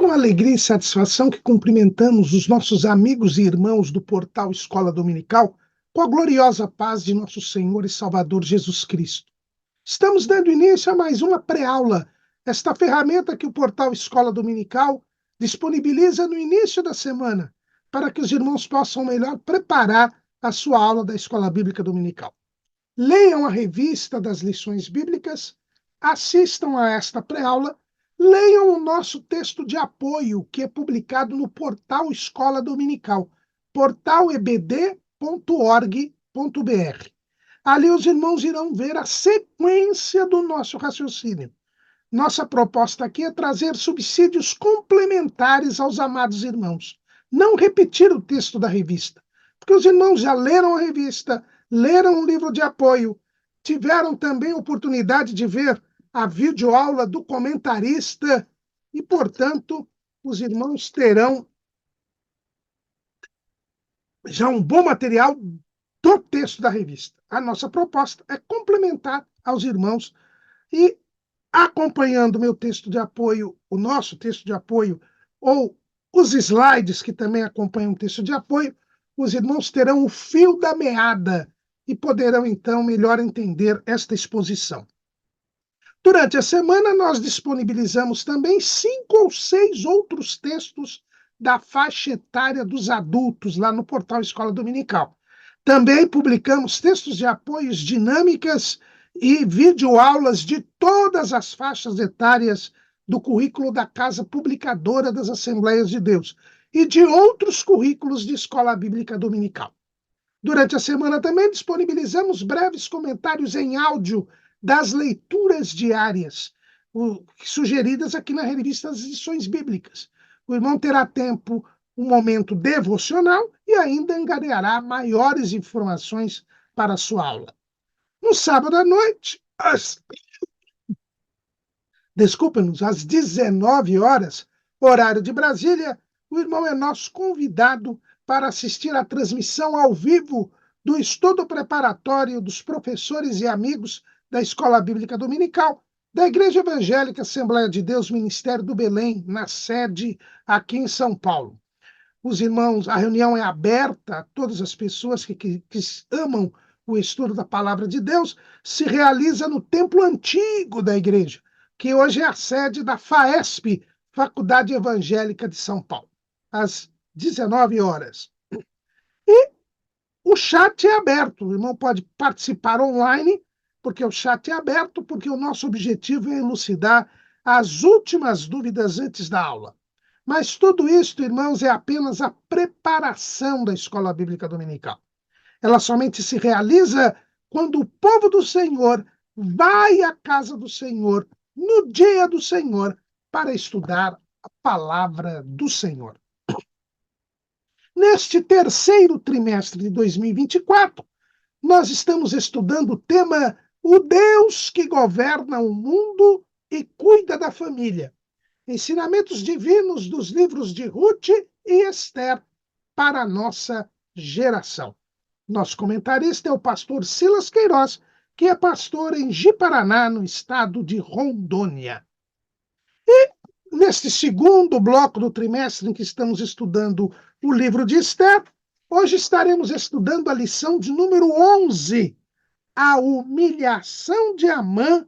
com alegria e satisfação que cumprimentamos os nossos amigos e irmãos do portal Escola Dominical com a gloriosa paz de nosso Senhor e Salvador Jesus Cristo. Estamos dando início a mais uma pré-aula, esta ferramenta que o portal Escola Dominical disponibiliza no início da semana, para que os irmãos possam melhor preparar a sua aula da Escola Bíblica Dominical. Leiam a revista das lições bíblicas, assistam a esta pré-aula, leiam o nosso texto de apoio, que é publicado no portal Escola Dominical, portalebd.org.br. Ali os irmãos irão ver a sequência do nosso raciocínio. Nossa proposta aqui é trazer subsídios complementares aos amados irmãos. Não repetir o texto da revista, porque os irmãos já leram a revista, leram o livro de apoio, tiveram também a oportunidade de ver a videoaula do comentarista e, portanto, os irmãos terão já um bom material do texto da revista. A nossa proposta é complementar aos irmãos e, acompanhando o meu texto de apoio, o nosso texto de apoio, ou os slides que também acompanham o texto de apoio, os irmãos terão o fio da meada e poderão, então, melhor entender esta exposição. Durante a semana, nós disponibilizamos também 5 ou 6 outros textos da faixa etária dos adultos lá no portal Escola Dominical. Também publicamos textos de apoios dinâmicas e videoaulas de todas as faixas etárias do currículo da Casa Publicadora das Assembleias de Deus e de outros currículos de Escola Bíblica Dominical. Durante a semana também disponibilizamos breves comentários em áudio das leituras diárias, sugeridas aqui na revista das Lições Bíblicas. O irmão terá tempo, um momento devocional e ainda angariará maiores informações para a sua aula. No sábado à noite, às 19 horas, horário de Brasília, o irmão é nosso convidado para assistir à transmissão ao vivo do estudo preparatório dos professores e amigos da Escola Bíblica Dominical, da Igreja Evangélica Assembleia de Deus, Ministério do Belém, na sede aqui em São Paulo. Os irmãos, a reunião é aberta a todas as pessoas que amam o estudo da Palavra de Deus, se realiza no templo antigo da igreja, que hoje é a sede da FAESP, Faculdade Evangélica de São Paulo, às 19 horas. E o chat é aberto, o irmão pode participar online, porque o chat é aberto, porque o nosso objetivo é elucidar as últimas dúvidas antes da aula. Mas tudo isso, irmãos, é apenas a preparação da Escola Bíblica Dominical. Ela somente se realiza quando o povo do Senhor vai à casa do Senhor, no dia do Senhor, para estudar a palavra do Senhor. Neste terceiro trimestre de 2024, nós estamos estudando o tema O Deus que governa o mundo e cuida da família. Ensinamentos divinos dos livros de Ruth e Esther para a nossa geração. Nosso comentarista é o pastor Silas Queiroz, que é pastor em Ji-Paraná, no estado de Rondônia. E neste segundo bloco do trimestre em que estamos estudando o livro de Esther, hoje estaremos estudando a lição de número 11, a humilhação de Amã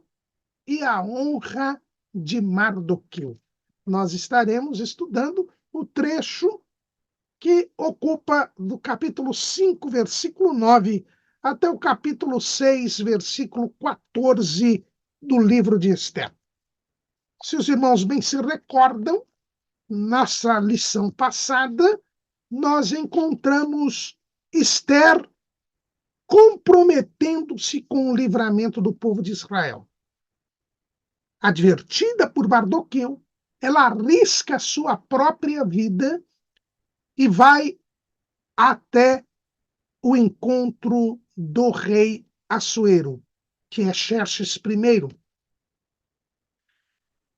e a honra de Mardoqueu. Nós estaremos estudando o trecho que ocupa do capítulo 5, versículo 9, até o capítulo 6, versículo 14 do livro de Esther. Se os irmãos bem se recordam, nessa lição passada, nós encontramos Esther comprometendo-se com o livramento do povo de Israel. Advertida por Mardoqueu, ela arrisca a sua própria vida e vai até o encontro do rei Assuero, que é Xerxes I.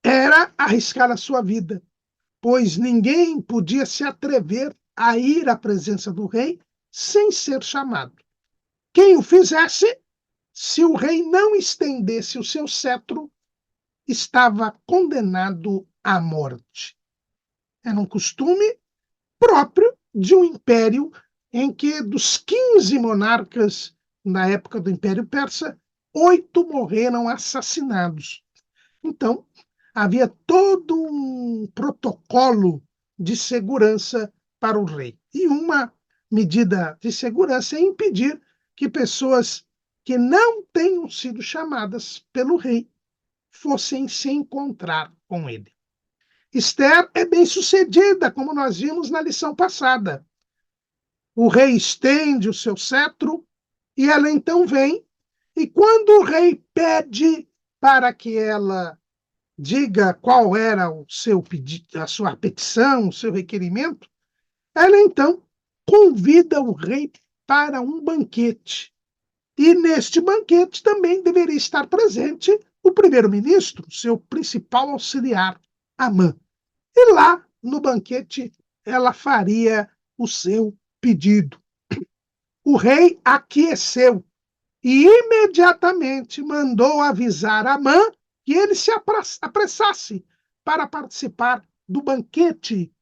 Era arriscar a sua vida, pois ninguém podia se atrever a ir à presença do rei sem ser chamado. Quem o fizesse, se o rei não estendesse o seu cetro, estava condenado à morte. Era um costume próprio de um império em que, dos 15 monarcas na época do Império Persa, 8 morreram assassinados. Então, havia todo um protocolo de segurança para o rei. E uma medida de segurança é impedir que pessoas que não tenham sido chamadas pelo rei fossem se encontrar com ele. Esther é bem-sucedida, como nós vimos na lição passada. O rei estende o seu cetro e ela então vem, e quando o rei pede para que ela diga qual era o seu pedido, a sua petição, o seu requerimento, ela então convida o rei para um banquete. E neste banquete também deveria estar presente o primeiro-ministro, seu principal auxiliar, Amã. E lá no banquete ela faria o seu pedido. O rei aqueceu e imediatamente mandou avisar Amã que ele se apressasse para participar do banquete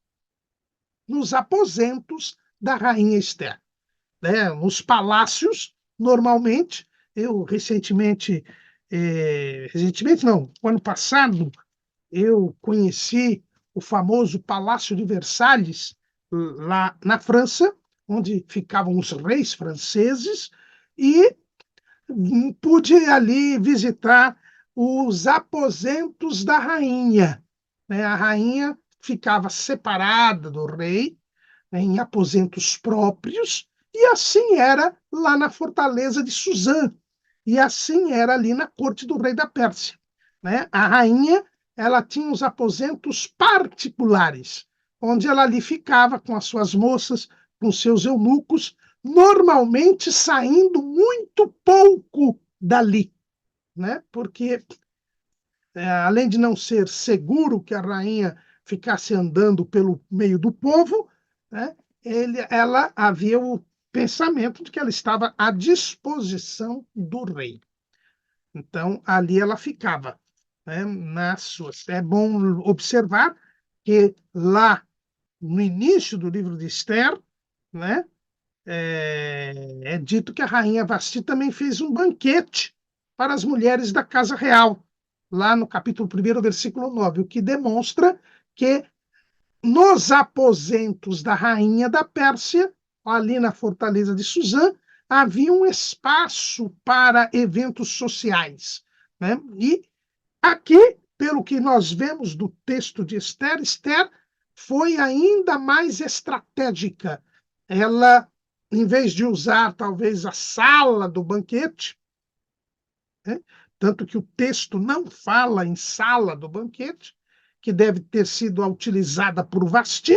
nos aposentos da rainha Esther. Nos palácios, normalmente, eu recentemente não, o ano passado, eu conheci o famoso Palácio de Versalhes, lá na França, onde ficavam os reis franceses, e pude ali visitar os aposentos da rainha. A rainha ficava separada do rei, em aposentos próprios, e assim era lá na fortaleza de Suzã, e assim era ali na corte do rei da Pérsia. A rainha, ela tinha os aposentos particulares, onde ela ali ficava com as suas moças, com seus eunucos, normalmente saindo muito pouco dali, porque, além de não ser seguro que a rainha ficasse andando pelo meio do povo, ela havia o pensamento de que ela estava à disposição do rei. Então, ali ela ficava, nas suas. É bom observar que lá no início do livro de Esther, é dito que a rainha Vasti também fez um banquete para as mulheres da casa real, lá no capítulo 1, versículo 9, o que demonstra que nos aposentos da rainha da Pérsia, ali na fortaleza de Suzã, havia um espaço para eventos sociais. E aqui, pelo que nós vemos do texto de Esther, Esther foi ainda mais estratégica. Ela, em vez de usar talvez a sala do banquete, tanto que o texto não fala em sala do banquete, que deve ter sido utilizada por Vasti,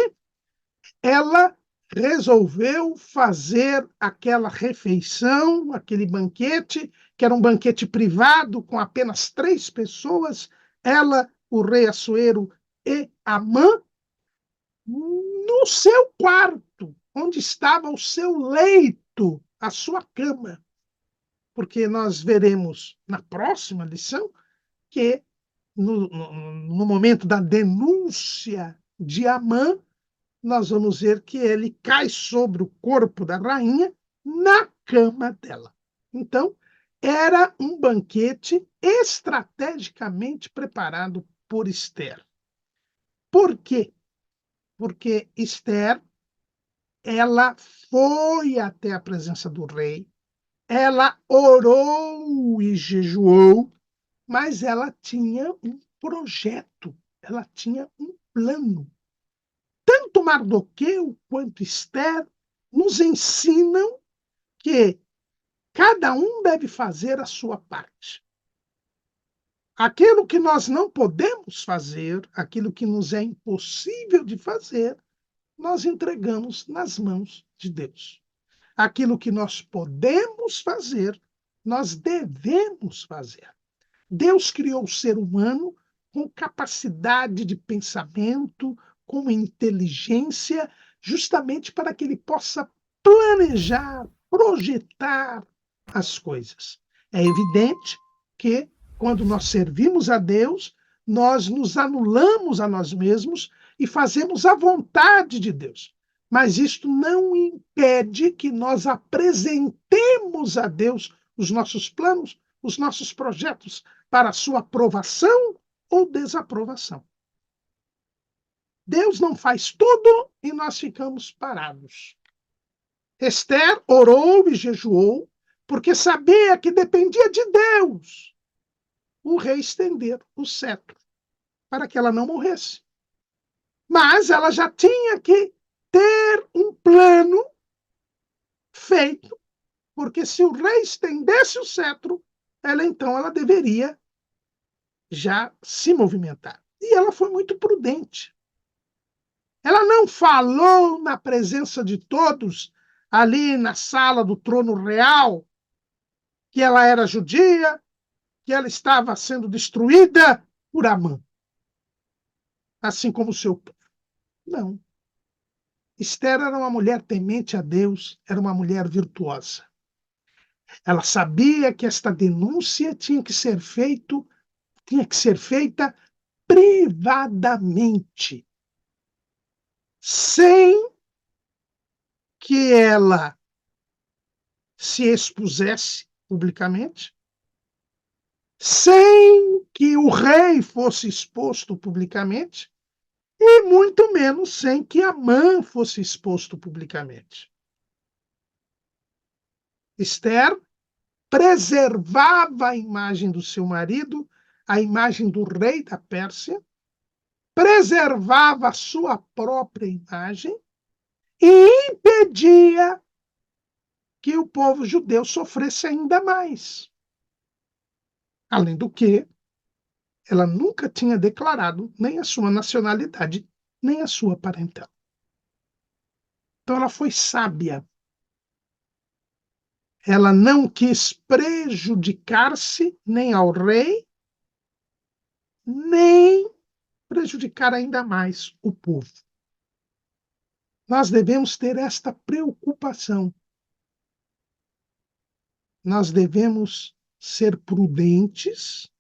ela resolveu fazer aquela refeição, aquele banquete, que era um banquete privado com apenas 3 pessoas, ela, o rei Assuero e Amã, no seu quarto, onde estava o seu leito, a sua cama. Porque nós veremos na próxima lição que, no momento da denúncia de Amã, nós vamos ver que ele cai sobre o corpo da rainha na cama dela. Então, era um banquete estrategicamente preparado por Esther. Por quê? Porque Esther, ela foi até a presença do rei, ela orou e jejuou, mas ela tinha um projeto, ela tinha um plano. Tanto Mardoqueu quanto Esther nos ensinam que cada um deve fazer a sua parte. Aquilo que nós não podemos fazer, aquilo que nos é impossível de fazer, nós entregamos nas mãos de Deus. Aquilo que nós podemos fazer, nós devemos fazer. Deus criou o ser humano com capacidade de pensamento, com inteligência, justamente para que ele possa planejar, projetar as coisas. É evidente que, quando nós servimos a Deus, nós nos anulamos a nós mesmos e fazemos a vontade de Deus. Mas isto não impede que nós apresentemos a Deus os nossos planos, os nossos projetos para a sua aprovação ou desaprovação. Deus não faz tudo e nós ficamos parados. Esther orou e jejuou porque sabia que dependia de Deus o rei estender o cetro para que ela não morresse. Mas ela já tinha que ter um plano feito, porque se o rei estendesse o cetro, ela deveria já se movimentar. E ela foi muito prudente. Ela não falou na presença de todos, ali na sala do trono real, que ela era judia, que ela estava sendo destruída por Amã, assim como o seu povo. Não. Esther era uma mulher temente a Deus, era uma mulher virtuosa. Ela sabia que esta denúncia tinha que ser feita privadamente, sem que ela se expusesse publicamente, sem que o rei fosse exposto publicamente, e muito menos sem que Amã fosse exposto publicamente. Esther preservava a imagem do seu marido, a imagem do rei da Pérsia, preservava a sua própria imagem e impedia que o povo judeu sofresse ainda mais. Além do que, ela nunca tinha declarado nem a sua nacionalidade, nem a sua parentela. Então ela foi sábia. Ela não quis prejudicar-se nem ao rei, nem prejudicar ainda mais o povo. Nós devemos ter esta preocupação. Nós devemos ser prudentes,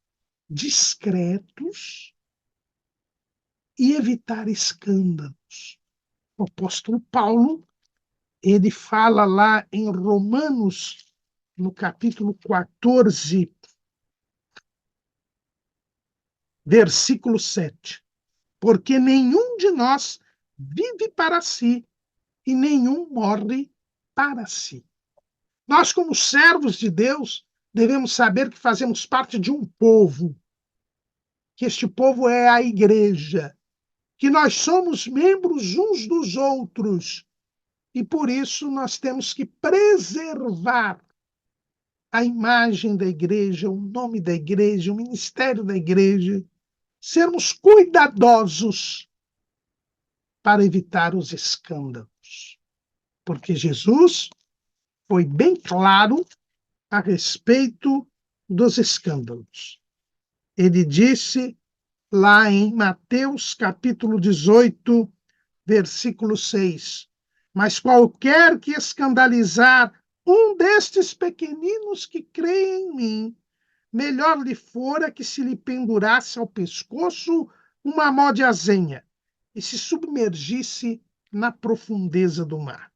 discretos e evitar escândalos. O apóstolo Paulo, ele fala lá em Romanos, no capítulo 14, versículo 7. Porque nenhum de nós vive para si e nenhum morre para si. Nós, como servos de Deus, devemos saber que fazemos parte de um povo, que este povo é a igreja, que nós somos membros uns dos outros, e por isso nós temos que preservar a imagem da igreja, o nome da igreja, o ministério da igreja, sermos cuidadosos para evitar os escândalos. Porque Jesus foi bem claro a respeito dos escândalos. Ele disse lá em Mateus capítulo 18, versículo 6, mas qualquer que escandalizar um destes pequeninos que creem em mim, melhor lhe fora que se lhe pendurasse ao pescoço uma mó de azenha e se submergisse na profundeza do mar.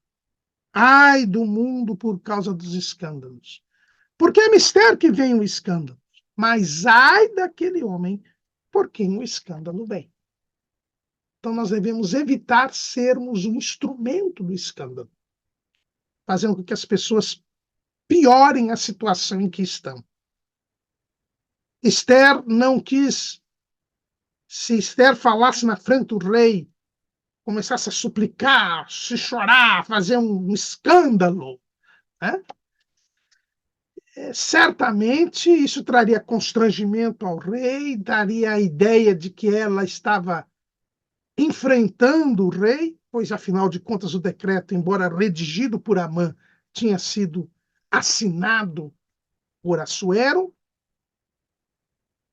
Ai do mundo por causa dos escândalos. Porque é mistério que vem o escândalo, mas ai daquele homem por quem o escândalo vem. Então nós devemos evitar sermos um instrumento do escândalo, fazendo com que as pessoas piorem a situação em que estão. Esther não quis, se Esther falasse na frente do rei, começasse a suplicar, se chorar, fazer um escândalo, né? Certamente isso traria constrangimento ao rei, daria a ideia de que ela estava enfrentando o rei, pois, afinal de contas, o decreto, embora redigido por Amã, tinha sido assinado por Assuero.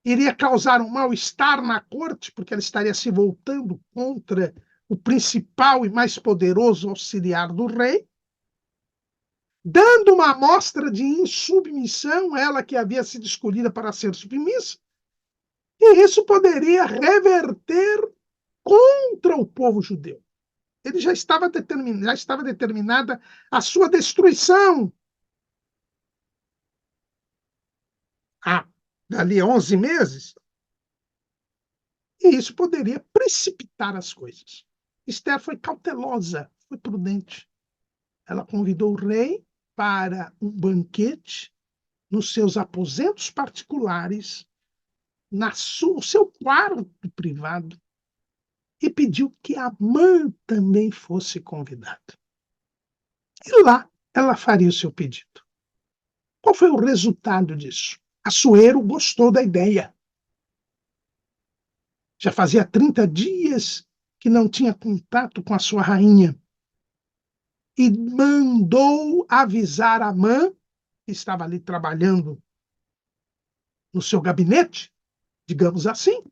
Iria causar um mal-estar na corte, porque ela estaria se voltando contra o principal e mais poderoso auxiliar do rei, dando uma amostra de insubmissão, ela que havia sido escolhida para ser submissa, e isso poderia reverter contra o povo judeu. Ele já estava determinada a sua destruição. Dali a 11 meses. E isso poderia precipitar as coisas. Esther foi cautelosa, foi prudente. Ela convidou o rei para um banquete nos seus aposentos particulares, no seu quarto privado, e pediu que Amã também fosse convidado. E lá ela faria o seu pedido. Qual foi o resultado disso? Assuero gostou da ideia. Já fazia 30 dias que não tinha contato com a sua rainha. E mandou avisar Amã, que estava ali trabalhando no seu gabinete, digamos assim,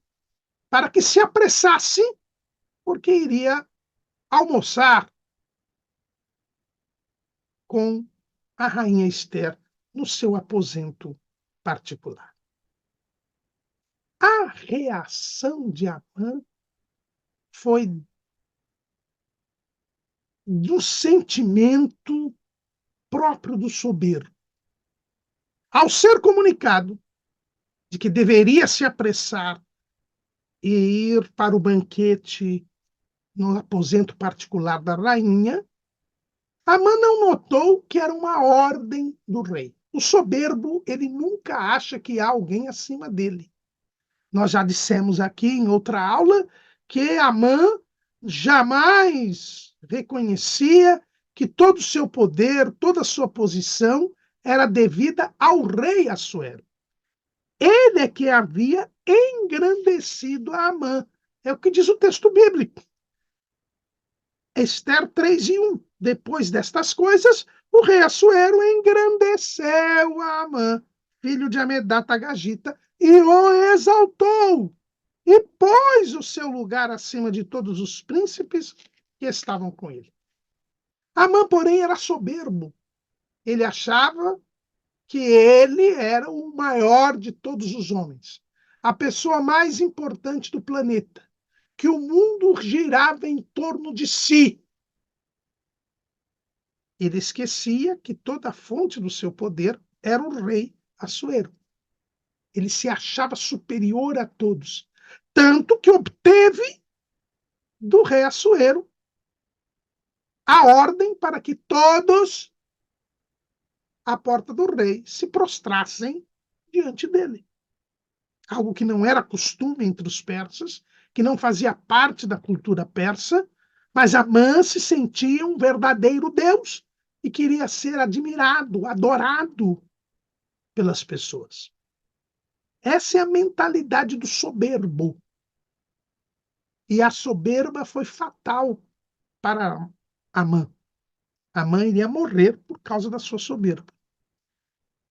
para que se apressasse, porque iria almoçar com a rainha Esther no seu aposento particular. A reação de Amã foi do sentimento próprio do soberbo. Ao ser comunicado de que deveria se apressar e ir para o banquete no aposento particular da rainha, Amã não notou que era uma ordem do rei. O soberbo, ele nunca acha que há alguém acima dele. Nós já dissemos aqui em outra aula que Amã jamais reconhecia que todo o seu poder, toda a sua posição era devida ao rei Assuero. Ele é que havia engrandecido a Amã. É o que diz o texto bíblico. Esther 3:1. Depois destas coisas, o rei Assuero engrandeceu a Amã, filho de Amedata Agagita, e o exaltou, e pôs o seu lugar acima de todos os príncipes que estavam com ele. Amã, porém, era soberbo. Ele achava que ele era o maior de todos os homens, a pessoa mais importante do planeta, que o mundo girava em torno de si. Ele esquecia que toda a fonte do seu poder era o rei Assuero. Ele se achava superior a todos, tanto que obteve do rei Assuero a ordem para que todos à porta do rei se prostrassem diante dele. Algo que não era costume entre os persas, que não fazia parte da cultura persa, mas Amã se sentia um verdadeiro Deus e queria ser admirado, adorado pelas pessoas. Essa é a mentalidade do soberbo. E a soberba foi fatal para Amã. Amã iria morrer por causa da sua soberba.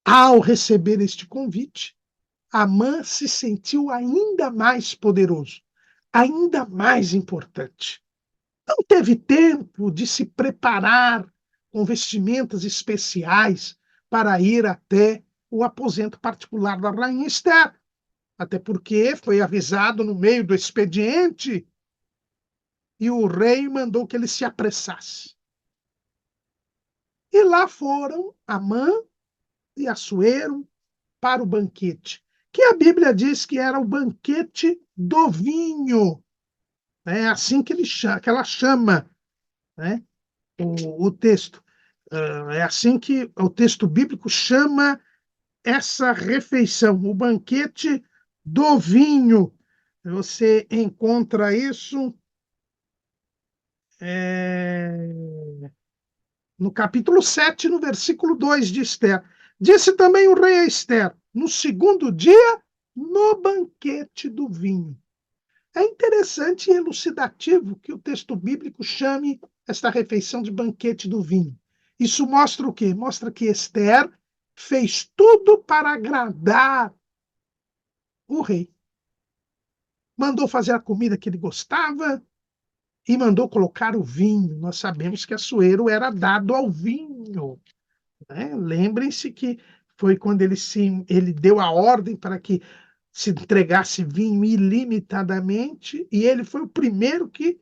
Ao receber este convite, Amã se sentiu ainda mais poderoso, ainda mais importante. Não teve tempo de se preparar com vestimentas especiais para ir até o aposento particular da rainha Esther, até porque foi avisado no meio do expediente e o rei mandou que ele se apressasse. E lá foram Amã e Assuero para o banquete, que a Bíblia diz que era o banquete do vinho. É assim que ela chama, né, o texto. É assim que o texto bíblico chama essa refeição, o banquete do vinho. Você encontra isso no capítulo 7, no versículo 2 de Esther. Disse também o rei a Esther, no segundo dia, no banquete do vinho. É interessante e elucidativo que o texto bíblico chame esta refeição de banquete do vinho. Isso mostra o quê? Mostra que Esther fez tudo para agradar o rei. Mandou fazer a comida que ele gostava e mandou colocar o vinho. Nós sabemos que Assuero era dado ao vinho, né? Lembrem-se que foi quando ele deu a ordem para que se entregasse vinho ilimitadamente, e ele foi o primeiro que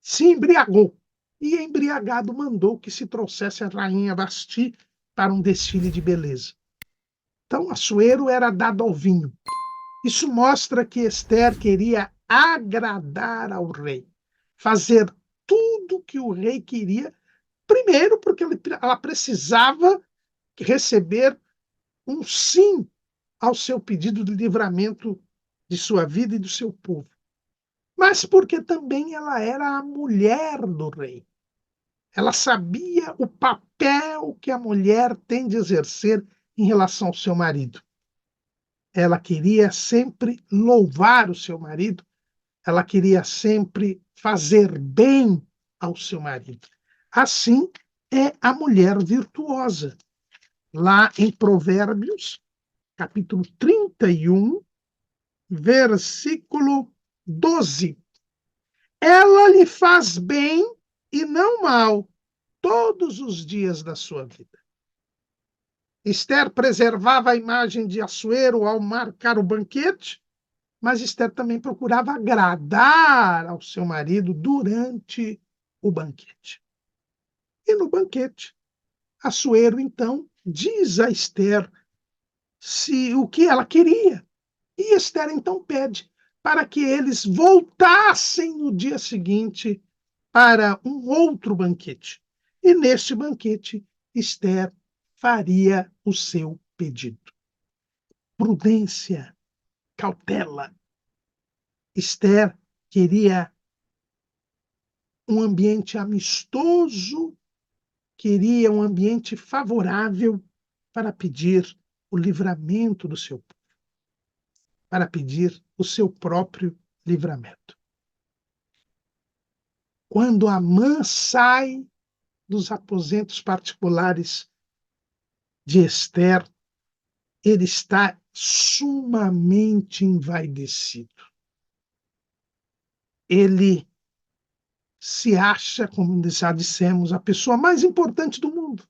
se embriagou. E, embriagado, mandou que se trouxesse a rainha Vasti para um desfile de beleza. Então, Assuero era dado ao vinho. Isso mostra que Esther queria agradar ao rei, fazer tudo que o rei queria, primeiro porque ela precisava receber um sim ao seu pedido de livramento de sua vida e do seu povo, mas porque também ela era a mulher do rei. Ela sabia o papel que a mulher tem de exercer em relação ao seu marido. Ela queria sempre louvar o seu marido, ela queria sempre fazer bem ao seu marido. Assim é a mulher virtuosa. Lá em Provérbios, capítulo 31, versículo 12. Ela lhe faz bem e não mal todos os dias da sua vida. Esther preservava a imagem de Assuero ao marcar o banquete, mas Esther também procurava agradar ao seu marido durante o banquete. E no banquete, Assuero, então, diz a Esther o que ela queria. E Esther, então, pede para que eles voltassem no dia seguinte para um outro banquete. E neste banquete, Esther faria o seu pedido. Prudência, cautela. Esther queria um ambiente amistoso, queria um ambiente favorável para pedir o livramento do seu povo, para pedir o seu próprio livramento. Quando Amã sai dos aposentos particulares de Esther, ele está sumamente envaidecido. Ele se acha, como já dissemos, a pessoa mais importante do mundo.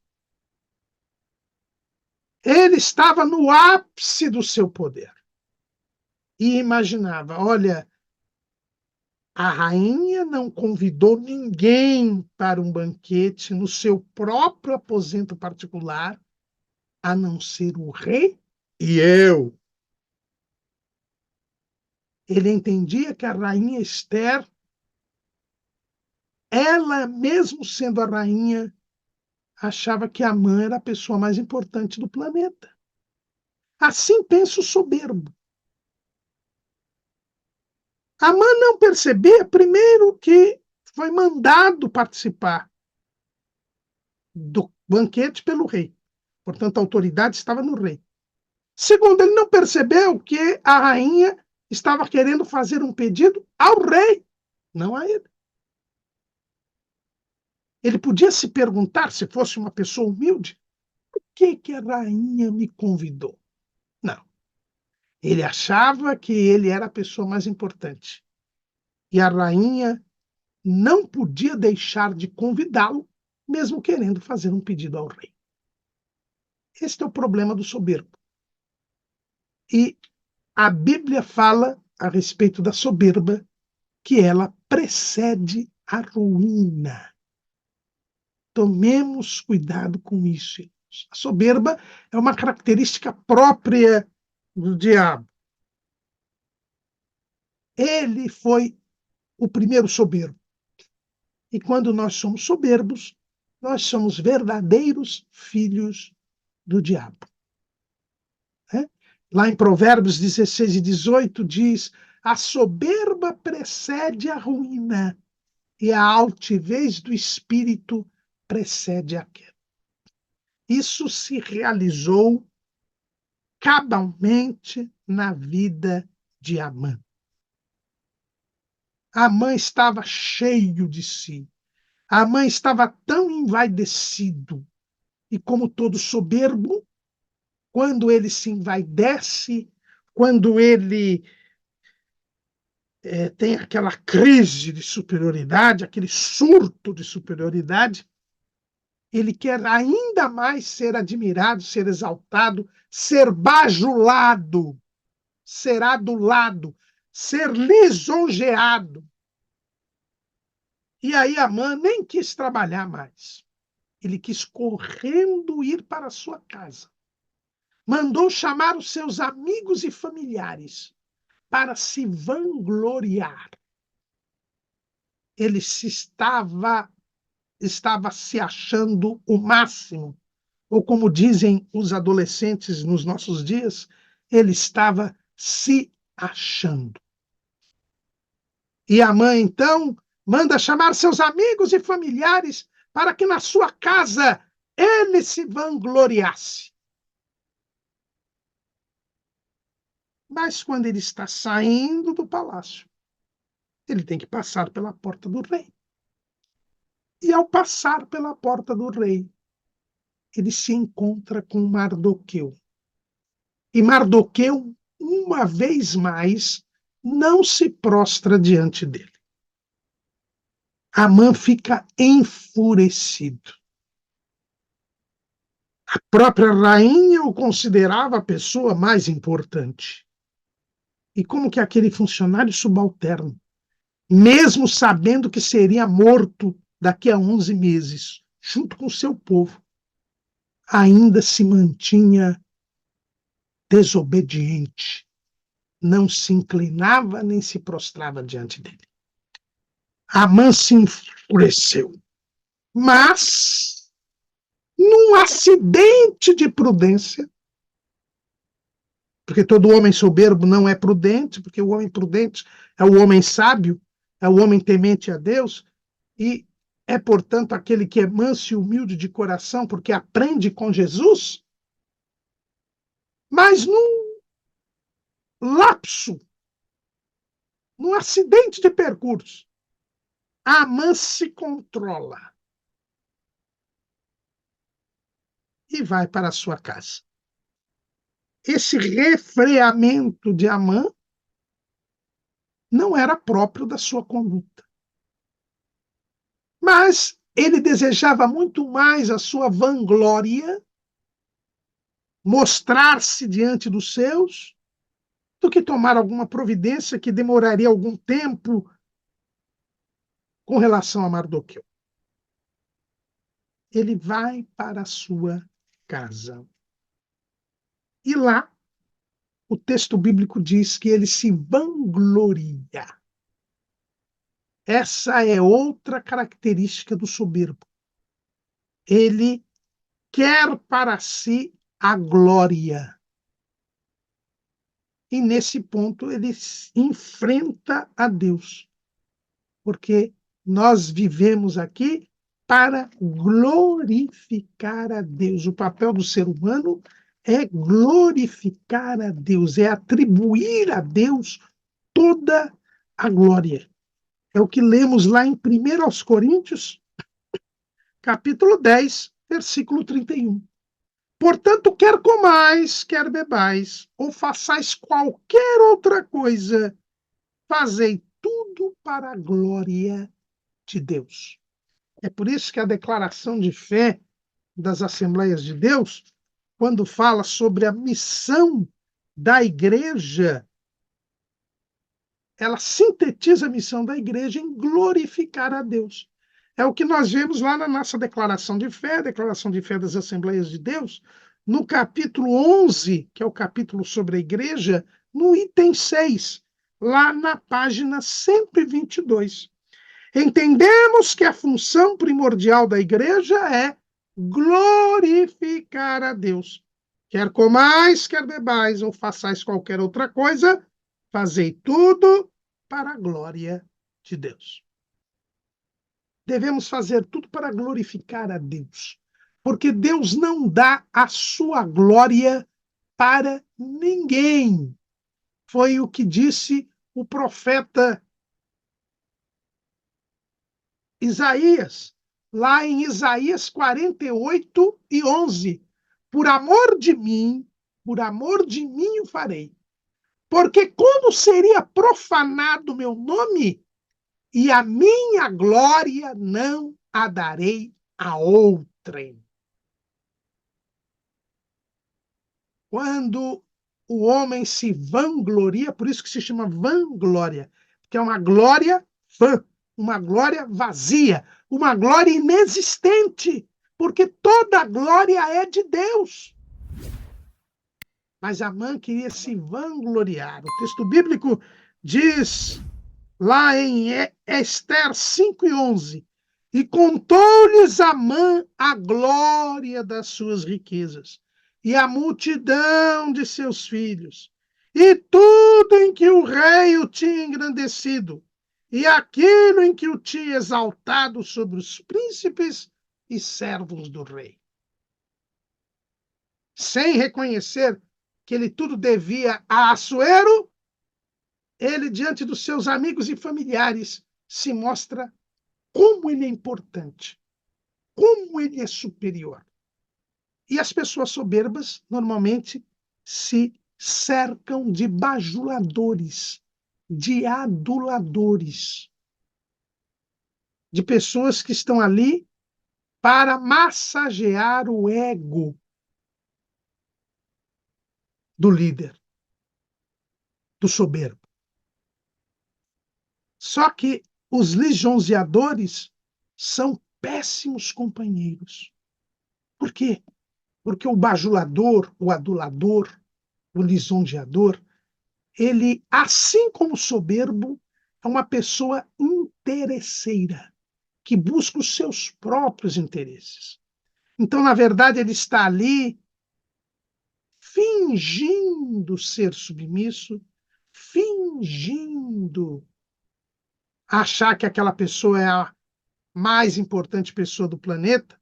Ele estava no ápice do seu poder e imaginava: olha, a rainha não convidou ninguém para um banquete no seu próprio aposento particular, a não ser o rei e eu. Ele entendia que a rainha Esther, ela mesmo sendo a rainha, achava que Amã era a pessoa mais importante do planeta. Assim pensa o soberbo. Amã não percebia, primeiro, que foi mandado participar do banquete pelo rei. Portanto, a autoridade estava no rei. Segundo, ele não percebeu que a rainha estava querendo fazer um pedido ao rei, não a ele. Ele podia se perguntar, se fosse uma pessoa humilde, por que a rainha me convidou? Não. Ele achava que ele era a pessoa mais importante. E a rainha não podia deixar de convidá-lo, mesmo querendo fazer um pedido ao rei. Este é o problema do soberbo. E a Bíblia fala a respeito da soberba que ela precede a ruína. Tomemos cuidado com isso. A soberba é uma característica própria do diabo. Ele foi o primeiro soberbo. E quando nós somos soberbos, nós somos verdadeiros filhos do diabo. Lá em Provérbios 16 e 18 diz: a soberba precede a ruína e a altivez do espírito precede a queda. Isso se realizou cabalmente na vida de Amã. Amã estava cheio de si. Amã estava tão envaidecido. E como todo soberbo, quando ele se envaidece, quando ele tem aquela crise de superioridade, aquele surto de superioridade, ele quer ainda mais ser admirado, ser exaltado, ser bajulado, ser adulado, ser lisonjeado. E aí Amã nem quis trabalhar mais. Ele quis correndo ir para a sua casa. Mandou chamar os seus amigos e familiares para se vangloriar. Ele estava se achando o máximo, ou como dizem os adolescentes nos nossos dias, ele estava se achando. E a mãe, então, manda chamar seus amigos e familiares para que na sua casa ele se vangloriasse. Mas quando ele está saindo do palácio, ele tem que passar pela porta do rei. E ao passar pela porta do rei, ele se encontra com Mardoqueu. E Mardoqueu, uma vez mais, não se prostra diante dele. Amã fica enfurecido. A própria rainha o considerava a pessoa mais importante. E como que aquele funcionário subalterno, mesmo sabendo que seria morto daqui a 11 meses, junto com seu povo, ainda se mantinha desobediente, não se inclinava nem se prostrava diante dele. Amã se enfureceu, mas, num acidente de prudência, porque todo homem soberbo não é prudente, porque o homem prudente é o homem sábio, é o homem temente a Deus, e é, portanto, aquele que é manso e humilde de coração, porque aprende com Jesus. Mas num lapso, num acidente de percurso, Amã se controla e vai para a sua casa. Esse refreamento de Amã não era próprio da sua conduta. Mas ele desejava muito mais a sua vanglória, mostrar-se diante dos seus, do que tomar alguma providência que demoraria algum tempo com relação a Mardoqueu. Ele vai para a sua casa. E lá, o texto bíblico diz que ele se vangloria. Essa é outra característica do soberbo. Ele quer para si a glória. E nesse ponto ele enfrenta a Deus. Porque nós vivemos aqui para glorificar a Deus. O papel do ser humano é glorificar a Deus, é atribuir a Deus toda a glória. É o que lemos lá em 1 Coríntios, capítulo 10, versículo 31. Portanto, quer comais, quer bebais, ou façais qualquer outra coisa, fazei tudo para a glória de Deus. É por isso que a declaração de fé das Assembleias de Deus, quando fala sobre a missão da igreja, ela sintetiza a missão da igreja em glorificar a Deus. É o que nós vemos lá na nossa declaração de fé, a declaração de fé das Assembleias de Deus, no capítulo 11, que é o capítulo sobre a igreja, no item 6, lá na página 122. Entendemos que a função primordial da igreja é glorificar a Deus. Quer comais, quer bebais, ou façais qualquer outra coisa, fazei tudo para a glória de Deus. Devemos fazer tudo para glorificar a Deus, porque Deus não dá a sua glória para ninguém. Foi o que disse o profeta Isaías, lá em Isaías 48 e 11. Por amor de mim o farei. Porque como seria profanado meu nome, e a minha glória não a darei a outrem. Quando o homem se vangloria, por isso que se chama vanglória, que é uma glória vã, uma glória vazia, uma glória inexistente, porque toda glória é de Deus. Mas Amã queria se vangloriar. O texto bíblico diz lá em Ester 5:11, e contou-lhes Amã a glória das suas riquezas, e a multidão de seus filhos, e tudo em que o rei o tinha engrandecido, e aquilo em que o tinha exaltado sobre os príncipes e servos do rei. Sem reconhecer que ele tudo devia a Assuero, ele, diante dos seus amigos e familiares, se mostra como ele é importante, como ele é superior. E as pessoas soberbas, normalmente, se cercam de bajuladores, de aduladores, de pessoas que estão ali para massagear o ego do líder, do soberbo. Só que os lisonjeadores são péssimos companheiros. Por quê? Porque o bajulador, o adulador, o lisonjeador, ele, assim como o soberbo, é uma pessoa interesseira, que busca os seus próprios interesses. Então, na verdade, ele está ali fingindo ser submisso, fingindo achar que aquela pessoa é a mais importante pessoa do planeta,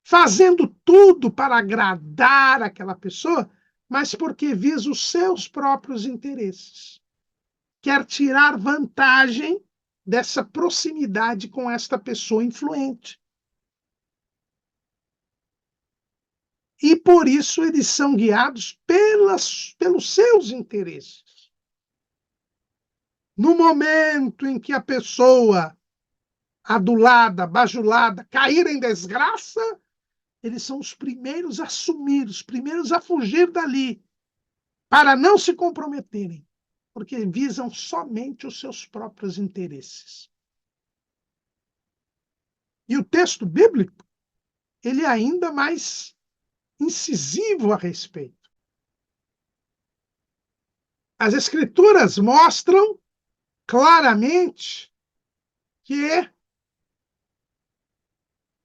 fazendo tudo para agradar aquela pessoa, mas porque visa os seus próprios interesses. Quer tirar vantagem dessa proximidade com esta pessoa influente. E por isso eles são guiados pelos seus interesses. No momento em que a pessoa adulada, bajulada, cair em desgraça, eles são os primeiros a assumir, os primeiros a fugir dali, para não se comprometerem, porque visam somente os seus próprios interesses. E o texto bíblico, ele é ainda mais incisivo a respeito. As escrituras mostram claramente que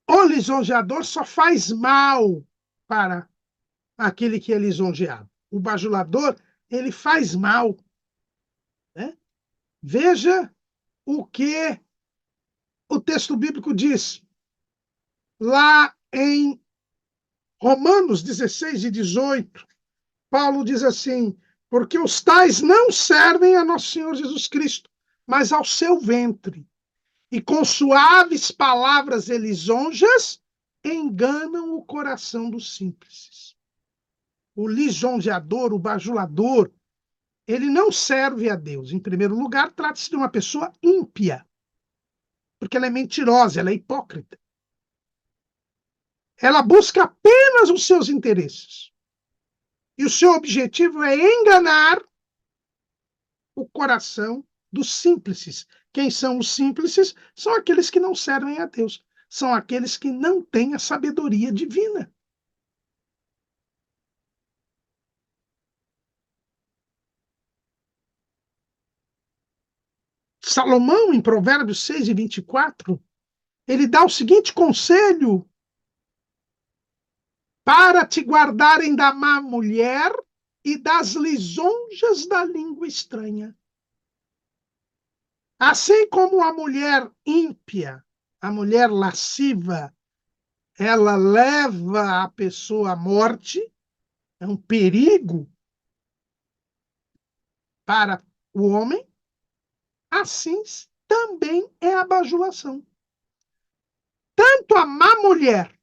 o lisonjeador só faz mal para aquele que é lisonjeado. O bajulador, ele faz mal. Né? Veja o que o texto bíblico diz lá em Romanos 16:18. Paulo diz assim: porque os tais não servem a nosso Senhor Jesus Cristo, mas ao seu ventre, e com suaves palavras e lisonjas enganam o coração dos simples. O lisonjeador, o bajulador, ele não serve a Deus. Em primeiro lugar, trata-se de uma pessoa ímpia, porque ela é mentirosa, ela é hipócrita. Ela busca apenas os seus interesses. E o seu objetivo é enganar o coração dos simples. Quem são os simples? São aqueles que não servem a Deus. São aqueles que não têm a sabedoria divina. Salomão, em Provérbios 6:24, ele dá o seguinte conselho: para te guardarem da má mulher e das lisonjas da língua estranha. Assim como a mulher ímpia, a mulher lasciva, ela leva a pessoa à morte, é um perigo para o homem, assim também é a bajulação. Tanto a má mulher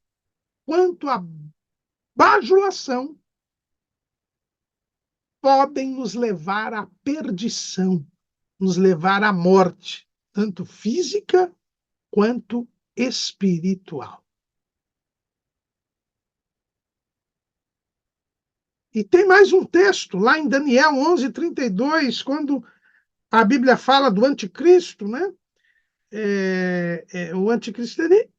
quanto a bajulação podem nos levar à perdição, nos levar à morte, tanto física quanto espiritual. E tem mais um texto, lá em Daniel 11:32, quando a Bíblia fala do anticristo, né? O anticristo, ele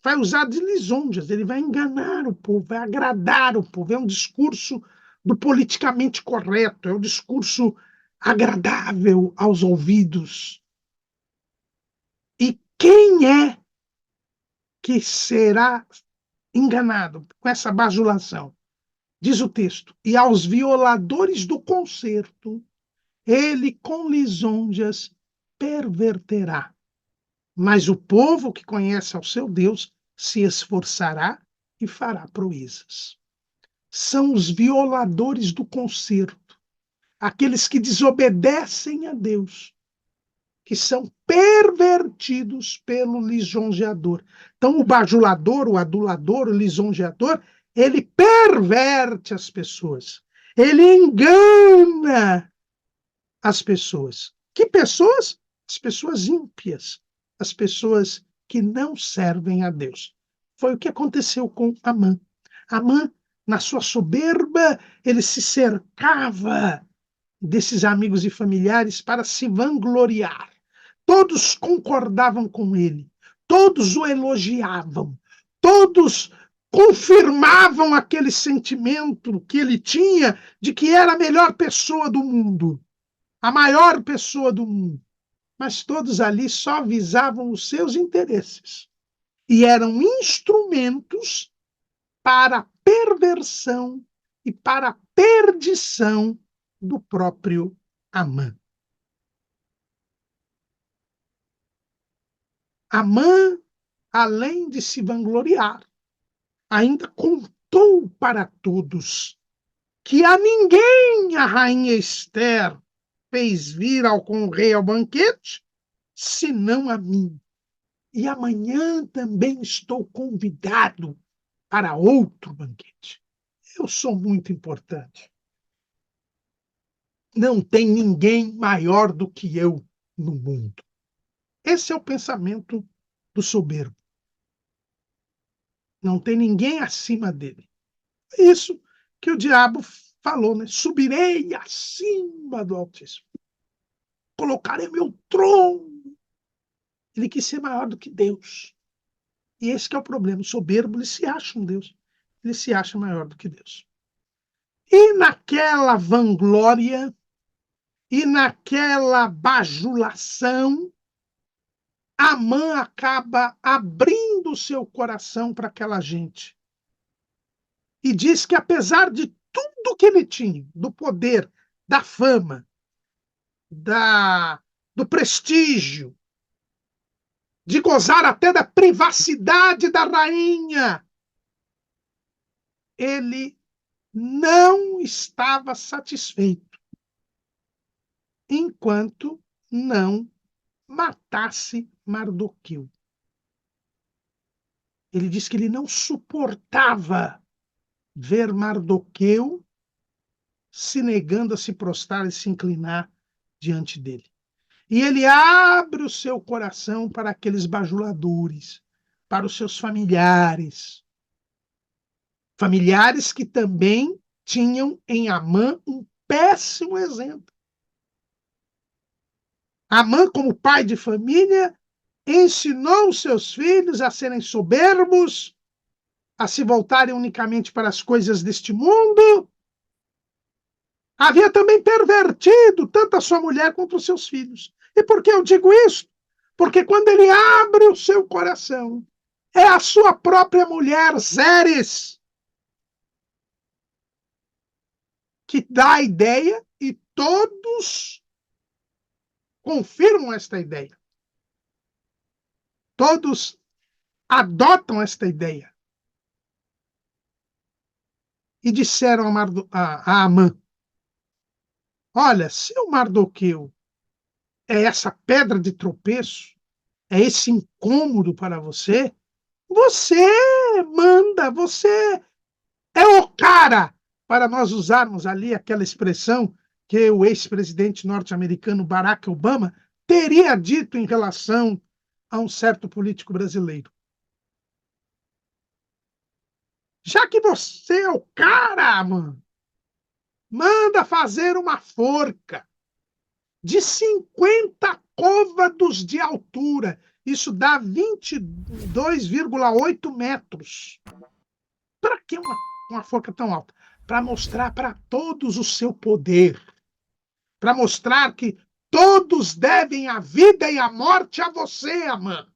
vai usar de lisonjas, ele vai enganar o povo, vai agradar o povo. É um discurso do politicamente correto, é um discurso agradável aos ouvidos. E quem é que será enganado com essa bajulação? Diz o texto: e aos violadores do concerto, ele com lisonjas perverterá. Mas o povo que conhece ao seu Deus se esforçará e fará proezas. São os violadores do concerto, aqueles que desobedecem a Deus, que são pervertidos pelo lisonjeador. Então, o bajulador, o adulador, o lisonjeador, ele perverte as pessoas. Ele engana as pessoas. Que pessoas? As pessoas ímpias, as pessoas que não servem a Deus. Foi o que aconteceu com Amã. Amã, na sua soberba, ele se cercava desses amigos e familiares para se vangloriar. Todos concordavam com ele, todos o elogiavam, todos confirmavam aquele sentimento que ele tinha de que era a melhor pessoa do mundo, a maior pessoa do mundo. Mas todos ali só visavam os seus interesses e eram instrumentos para a perversão e para a perdição do próprio Amã. Amã, além de se vangloriar, ainda contou para todos que a ninguém a rainha Esther fez vir com o rei ao banquete, senão a mim. E amanhã também estou convidado para outro banquete. Eu sou muito importante. Não tem ninguém maior do que eu no mundo. Esse é o pensamento do soberbo. Não tem ninguém acima dele. É isso que o diabo falou, né? Subirei acima do Altíssimo. Colocarei meu trono. Ele quis ser maior do que Deus. E esse que é o problema. O soberbo, ele se acha um Deus. Ele se acha maior do que Deus. E naquela vanglória, e naquela bajulação, Amã acaba abrindo o seu coração para aquela gente. E diz que apesar de tudo que ele tinha, do poder, da fama, do prestígio, de gozar até da privacidade da rainha, ele não estava satisfeito enquanto não matasse Mardoqueu. Ele diz que ele não suportava ver Mardoqueu se negando a se prostrar e se inclinar diante dele. E ele abre o seu coração para aqueles bajuladores, para os seus familiares. Familiares que também tinham em Amã um péssimo exemplo. Amã, como pai de família, ensinou os seus filhos a serem soberbos, a se voltarem unicamente para as coisas deste mundo. Havia também pervertido tanto a sua mulher quanto os seus filhos. E por que eu digo isso? Porque quando ele abre o seu coração, é a sua própria mulher, Zeres, que dá a ideia e todos confirmam esta ideia. Todos adotam esta ideia. E disseram a Amã: olha, se o Mardoqueu é essa pedra de tropeço, é esse incômodo para você, você manda, você é o cara, para nós usarmos ali aquela expressão que o ex-presidente norte-americano Barack Obama teria dito em relação a um certo político brasileiro. Já que você é o cara, mano, manda fazer uma forca de 50 côvados de altura. Isso dá 22,8 metros. Para que uma forca tão alta? Para mostrar para todos o seu poder. Para mostrar que todos devem a vida e a morte a você, Amã.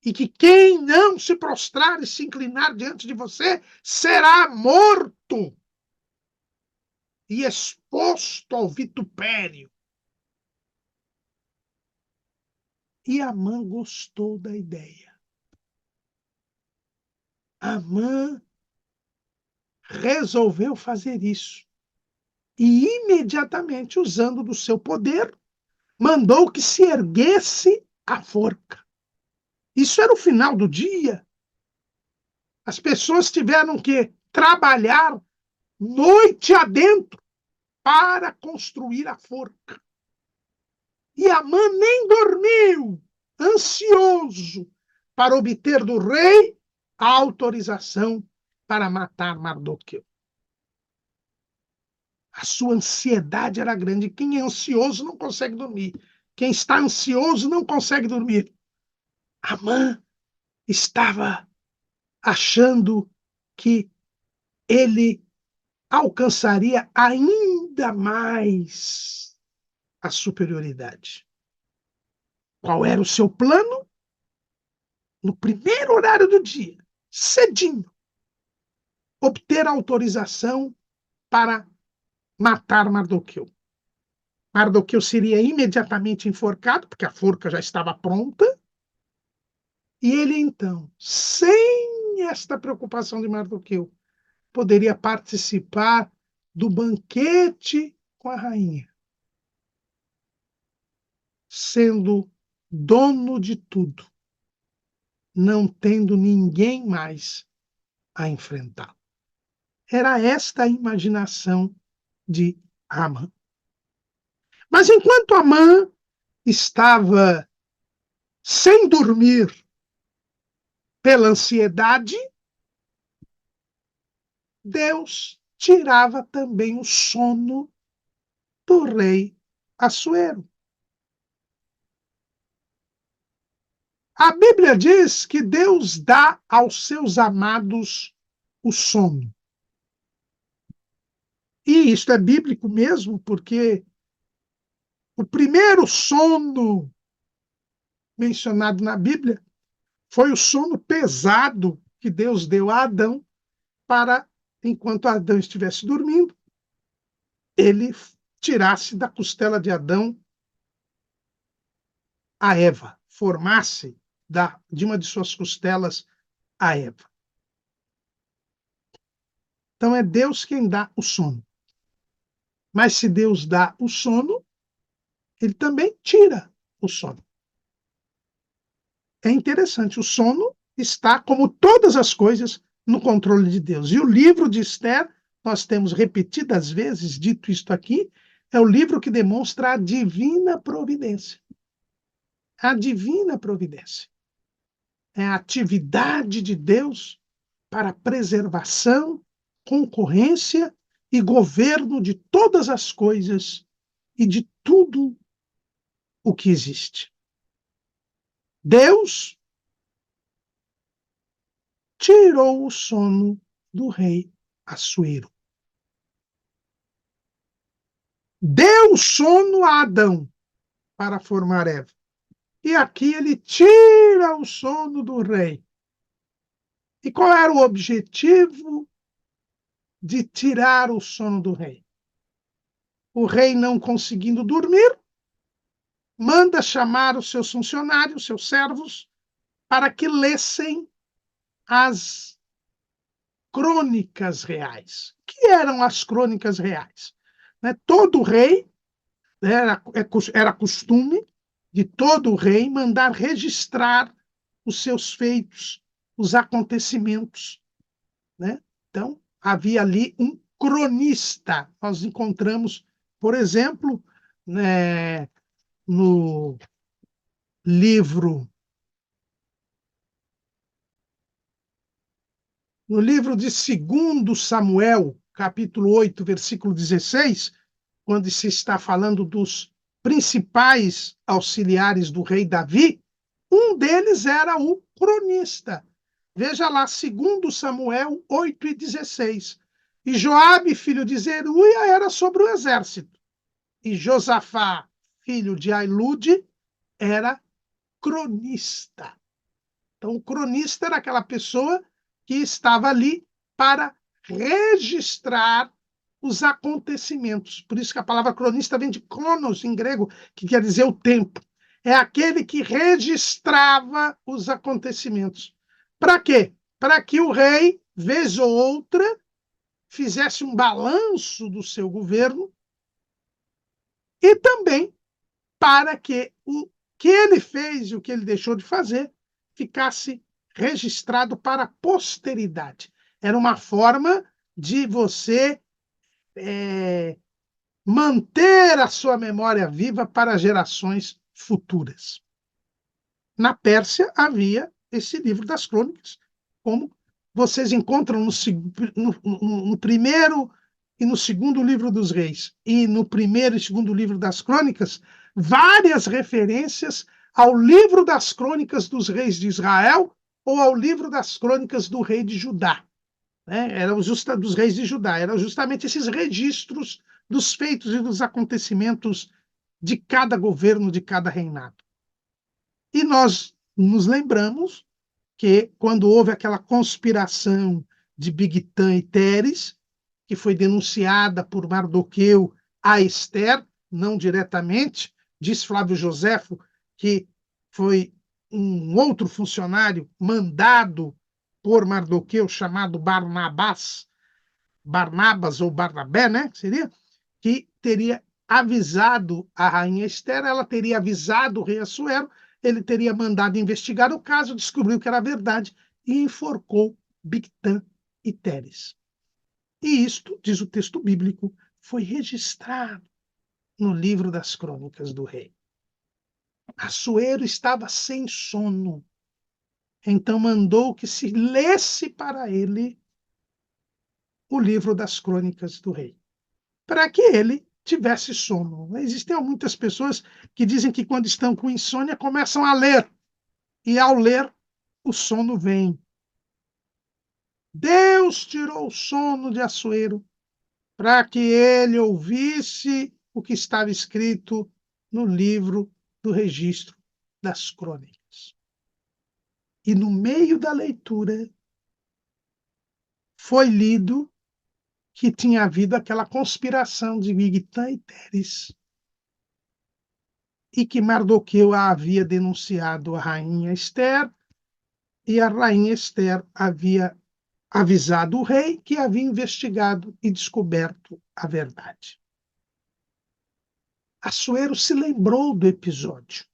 E que quem não se prostrar e se inclinar diante de você será morto e exposto ao vitupério. E Amã gostou da ideia. Amã resolveu fazer isso. E imediatamente, usando do seu poder, mandou que se erguesse a forca. Isso era o final do dia. As pessoas tiveram que trabalhar noite adentro para construir a forca. E Amã nem dormiu, ansioso para obter do rei a autorização para matar Mardoqueu. A sua ansiedade era grande. Quem é ansioso não consegue dormir. Quem está ansioso não consegue dormir. Amã estava achando que ele alcançaria ainda mais a superioridade. Qual era o seu plano? No primeiro horário do dia, cedinho, obter autorização para matar Mardoqueu. Mardoqueu seria imediatamente enforcado, porque a forca já estava pronta, e ele então, sem esta preocupação de Mardoqueu, poderia participar do banquete com a rainha, sendo dono de tudo, não tendo ninguém mais a enfrentar. Era esta a imaginação de Amã. Mas enquanto Amã estava sem dormir pela ansiedade, Deus tirava também o sono do rei Assuero. A Bíblia diz que Deus dá aos seus amados o sono. E isso é bíblico mesmo, porque o primeiro sono mencionado na Bíblia foi o sono pesado que Deus deu a Adão para, enquanto Adão estivesse dormindo, ele tirasse da costela de Adão a Eva, formasse de uma de suas costelas a Eva. Então é Deus quem dá o sono. Mas se Deus dá o sono, ele também tira o sono. É interessante, o sono está, como todas as coisas, no controle de Deus. E o livro de Esther, nós temos repetidas vezes dito isto aqui, é o livro que demonstra a divina providência. A divina providência. É a atividade de Deus para a preservação, concorrência e governo de todas as coisas e de tudo o que existe. Deus tirou o sono do rei Assuero. Deu sono a Adão para formar Eva. E aqui ele tira o sono do rei. E qual era o objetivo de tirar o sono do rei? O rei, não conseguindo dormir, manda chamar os seus funcionários, seus servos, para que lessem as crônicas reais. O que eram as crônicas reais? Todo rei, era costume de todo rei mandar registrar os seus feitos, os acontecimentos. Então, havia ali um cronista. Nós encontramos, por exemplo, no livro de 2 Samuel, capítulo 8, versículo 16, quando se está falando dos principais auxiliares do rei Davi, um deles era o cronista. Veja lá, 2 Samuel 8 e 16. E Joabe, filho de Zeruia, era sobre o exército. E Josafá, filho de Ailude, era cronista. Então, o cronista era aquela pessoa que estava ali para registrar os acontecimentos. Por isso que a palavra cronista vem de kronos, em grego, que quer dizer o tempo. É aquele que registrava os acontecimentos. Para quê? Para que o rei, vez ou outra, fizesse um balanço do seu governo e também para que o que ele fez e o que ele deixou de fazer ficasse registrado para a posteridade. Era uma forma de você manter a sua memória viva para gerações futuras. Na Pérsia havia esse livro das crônicas, como vocês encontram no primeiro e no segundo livro dos reis, e no primeiro e segundo livro das crônicas, várias referências ao livro das crônicas dos reis de Israel ou ao livro das crônicas do rei de Judá. Eram dos reis de Judá, eram justamente esses registros dos feitos e dos acontecimentos de cada governo, de cada reinado. E nós nos lembramos que, quando houve aquela conspiração de Bigtã e Teres, que foi denunciada por Mardoqueu a Ester, não diretamente, diz Flávio Joséfo, que foi um outro funcionário mandado por Mardoqueu, chamado Barnabas ou Barnabé, né, que seria, que teria avisado a rainha Ester, ela teria avisado o rei Assuero, ele teria mandado investigar o caso, descobriu que era verdade e enforcou Bigtã e Teres. E isto, diz o texto bíblico, foi registrado no livro das crônicas do rei. Assuero estava sem sono, então mandou que se lesse para ele o livro das crônicas do rei, para que ele tivesse sono. Existem muitas pessoas que dizem que quando estão com insônia começam a ler, e ao ler o sono vem. Deus tirou o sono de Assuero para que ele ouvisse o que estava escrito no livro do registro das crônicas. E no meio da leitura foi lido que tinha havido aquela conspiração de Bigtã e Teres e que Mardoqueu a havia denunciado à rainha Ester e a rainha Ester havia avisado o rei, que havia investigado e descoberto a verdade. Assuero se lembrou do episódio.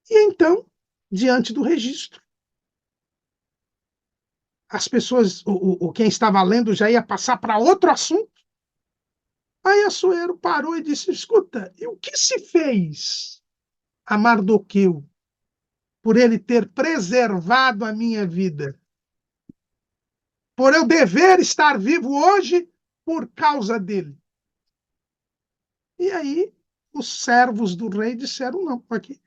E então, diante do registro, as pessoas, quem estava lendo já ia passar para outro assunto. Aí Assuero parou e disse: escuta, e o que se fez a Mardoqueu por ele ter preservado a minha vida? Por eu dever estar vivo hoje por causa dele. E aí os servos do rei disseram: não, aqui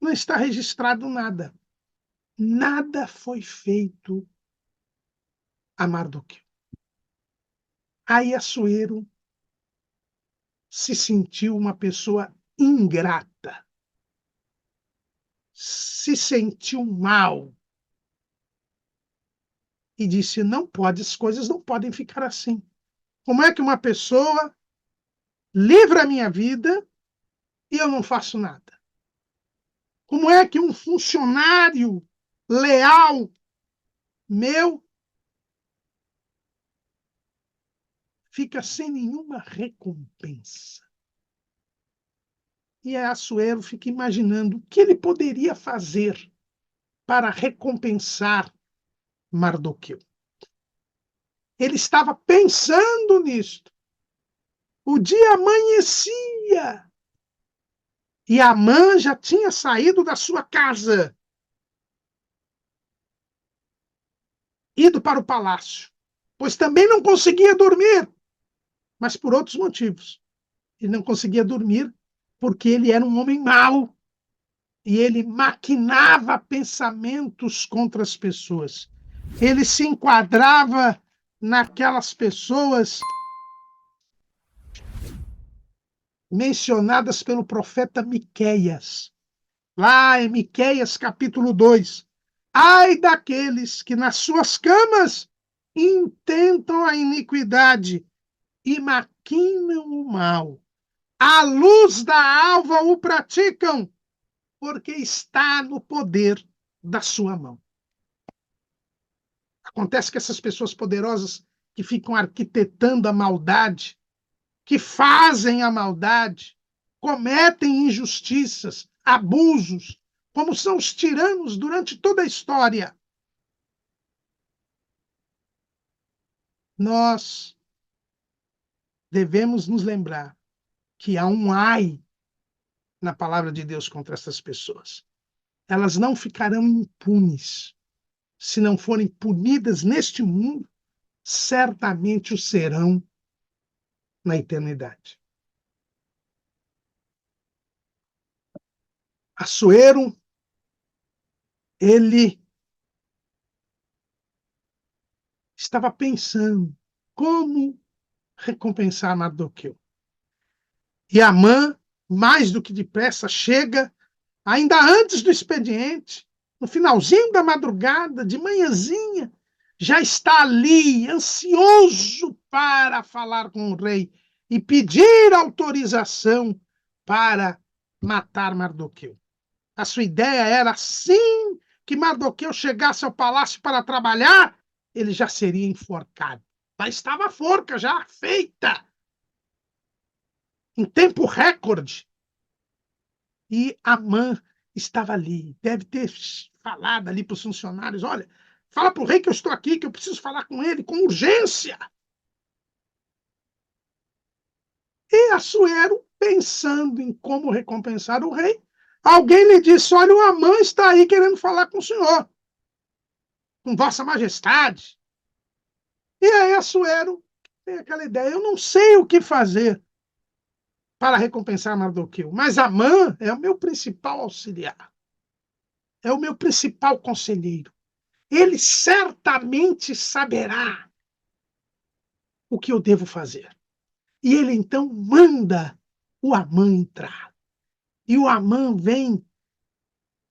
não está registrado nada. Nada foi feito a Mardoqueu. Aí Assuero se sentiu uma pessoa ingrata, se sentiu mal e disse: não pode, as coisas não podem ficar assim. Como é que uma pessoa livra a minha vida e eu não faço nada? Como é que um funcionário leal meu fica sem nenhuma recompensa? E Assuero fica imaginando o que ele poderia fazer para recompensar Mardoqueu. Ele estava pensando nisto. O dia amanhecia e Amã já tinha saído da sua casa, ido para o palácio, pois também não conseguia dormir, mas por outros motivos. Ele não conseguia dormir porque ele era um homem mau e ele maquinava pensamentos contra as pessoas. Ele se enquadrava naquelas pessoas mencionadas pelo profeta Miqueias, lá em Miqueias capítulo 2. Ai daqueles que nas suas camas intentam a iniquidade e maquinam o mal. À luz da alva o praticam, porque está no poder da sua mão. Acontece que essas pessoas poderosas que ficam arquitetando a maldade, que fazem a maldade, cometem injustiças, abusos, como são os tiranos durante toda a história. Nós devemos nos lembrar que há um ai na palavra de Deus contra essas pessoas. Elas não ficarão impunes. Se não forem punidas neste mundo, certamente o serão na eternidade. Assuero, ele estava pensando como recompensar Mardoqueu. E Amã, mais do que depressa, chega, ainda antes do expediente, no finalzinho da madrugada, de manhãzinha, já está ali, ansioso para falar com o rei e pedir autorização para matar Mardoqueu. A sua ideia era, assim que Mardoqueu chegasse ao palácio para trabalhar, ele já seria enforcado. Já estava a forca já feita, em tempo recorde. E Amã estava ali. Deve ter falado ali para os funcionários: olha, fala para o rei que eu estou aqui, que eu preciso falar com ele com urgência. E Assuero, pensando em como recompensar o rei, alguém lhe disse: olha, o Amã está aí querendo falar com o senhor, com vossa majestade. E aí Assuero tem aquela ideia: eu não sei o que fazer para recompensar Mardoqueu, mas Amã é o meu principal auxiliar, é o meu principal conselheiro. Ele certamente saberá o que eu devo fazer. E ele então manda o Amã entrar. E o Amã vem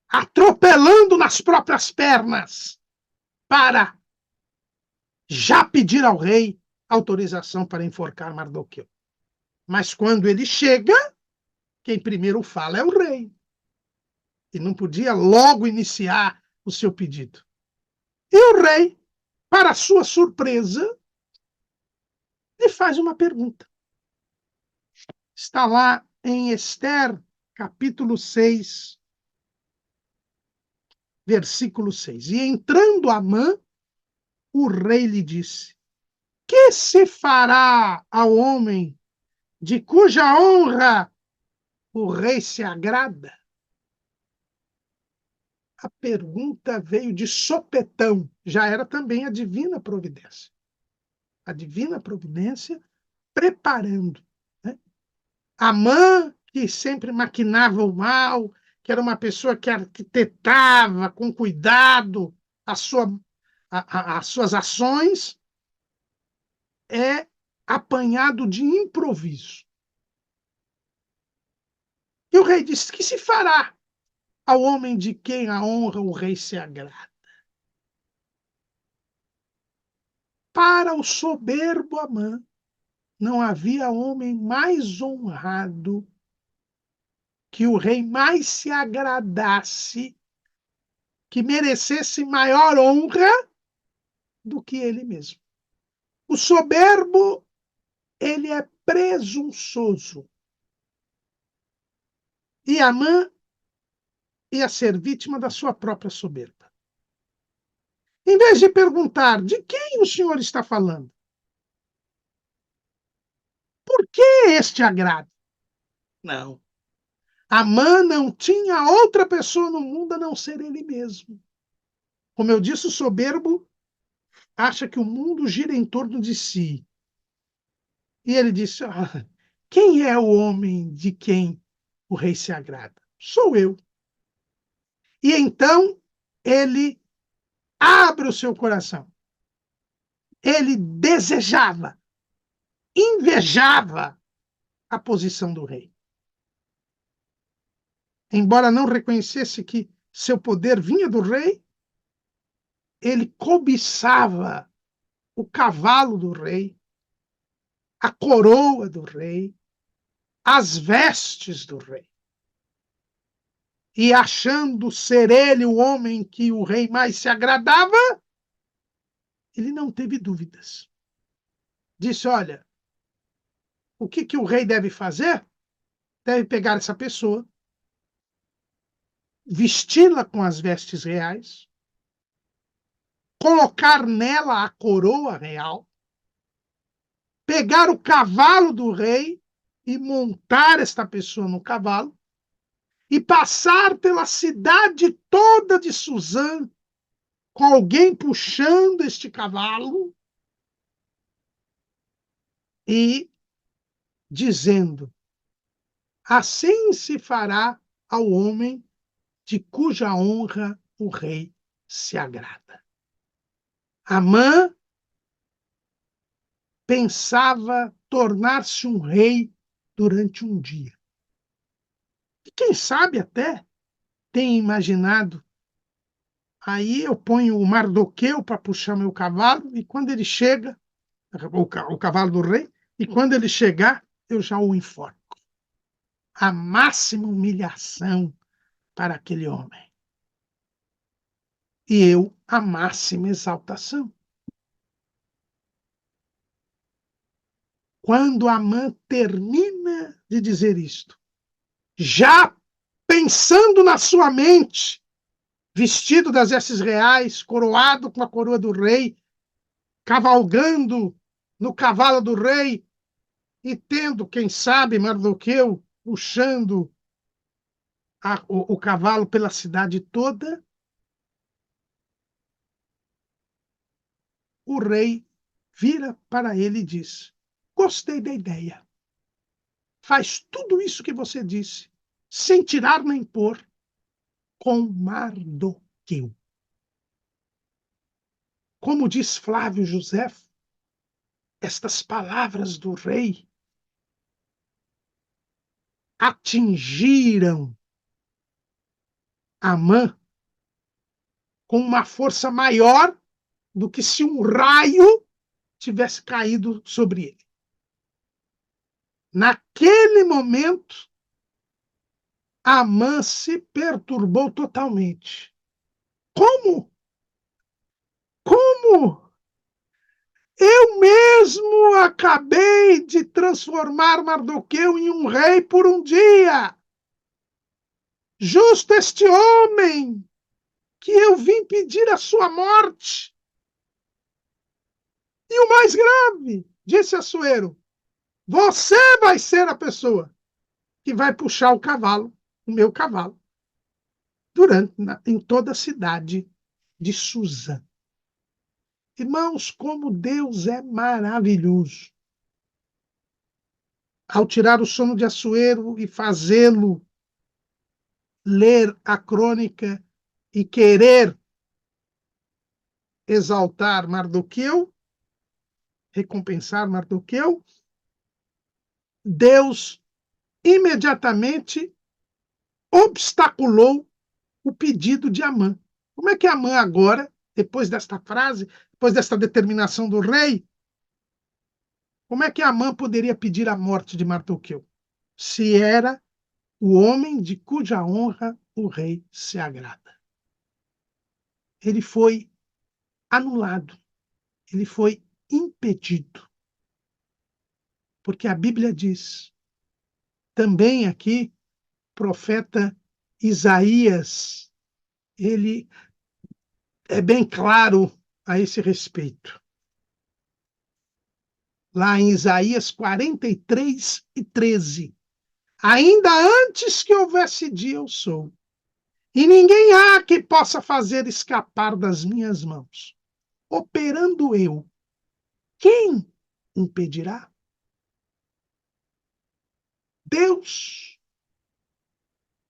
atropelando nas próprias pernas para já pedir ao rei autorização para enforcar Mardoqueu. Mas quando ele chega, quem primeiro fala é o rei. E não podia logo iniciar o seu pedido. E o rei, para sua surpresa, lhe faz uma pergunta. Está lá em Ester, capítulo 6, versículo 6. E entrando Amã, o rei lhe disse: que se fará ao homem de cuja honra o rei se agrada? A pergunta veio de sopetão, já era também a divina providência. A divina providência preparando. Né? Amã, que sempre maquinava o mal, que era uma pessoa que arquitetava com cuidado as suas ações, é apanhado de improviso. E o rei disse: que se fará ao homem de quem a honra o rei se agrada? Para o soberbo Amã, não havia homem mais honrado que o rei mais se agradasse, que merecesse maior honra do que ele mesmo. O soberbo, ele é presunçoso. E Amã ia ser vítima da sua própria soberba. Em vez de perguntar de quem o senhor está falando, por que este agrado? Não. Amã não tinha outra pessoa no mundo a não ser ele mesmo. Como eu disse, o soberbo acha que o mundo gira em torno de si. E ele disse: quem é o homem de quem o rei se agrada? Sou eu. E então ele abre o seu coração. Ele desejava, invejava a posição do rei. Embora não reconhecesse que seu poder vinha do rei, ele cobiçava o cavalo do rei, a coroa do rei, as vestes do rei. E achando ser ele o homem que o rei mais se agradava, ele não teve dúvidas. Disse: olha, o que o rei deve fazer? Deve pegar essa pessoa, vesti-la com as vestes reais, colocar nela a coroa real, pegar o cavalo do rei e montar esta pessoa no cavalo e passar pela cidade toda de Suzã com alguém puxando este cavalo e dizendo: assim se fará ao homem de cuja honra o rei se agrada. Amã pensava tornar-se um rei durante um dia. E quem sabe até tem imaginado: aí eu ponho o Mardoqueu para puxar meu cavalo, e quando ele chega, o cavalo do rei, e quando ele chegar, eu já o enforco. A máxima humilhação para aquele homem. E eu, a máxima exaltação. Quando Amã termina de dizer isto, já pensando na sua mente, vestido das vestes reais, coroado com a coroa do rei, cavalgando no cavalo do rei e tendo, quem sabe, Mardoqueu puxando o cavalo pela cidade toda, o rei vira para ele e diz: gostei da ideia. Faz tudo isso que você disse, sem tirar nem pôr, com Mardoqueu. Como diz Flávio José, estas palavras do rei atingiram Amã com uma força maior do que se um raio tivesse caído sobre ele. Naquele momento, Amã se perturbou totalmente. Como? Como? Eu mesmo acabei de transformar Mardoqueu em um rei por um dia. Justo este homem que eu vim pedir a sua morte. E o mais grave, disse Assuero, você vai ser a pessoa que vai puxar o cavalo, o meu cavalo, em toda a cidade de Suzã. Irmãos, como Deus é maravilhoso. Ao tirar o sono de Assuero e fazê-lo ler a crônica e querer exaltar Mardoqueu, recompensar Mardoqueu, Deus imediatamente obstaculou o pedido de Amã. Como é que Amã agora, depois desta frase, depois desta determinação do rei, como é que Amã poderia pedir a morte de Mardoqueu? Se era o homem de cuja honra o rei se agrada. Ele foi anulado, ele foi impedido. Porque a Bíblia diz, também aqui, profeta Isaías, ele é bem claro a esse respeito. Lá em Isaías 43:13. Ainda antes que houvesse dia, eu sou. E ninguém há que possa fazer escapar das minhas mãos. operando eu, quem impedirá? Deus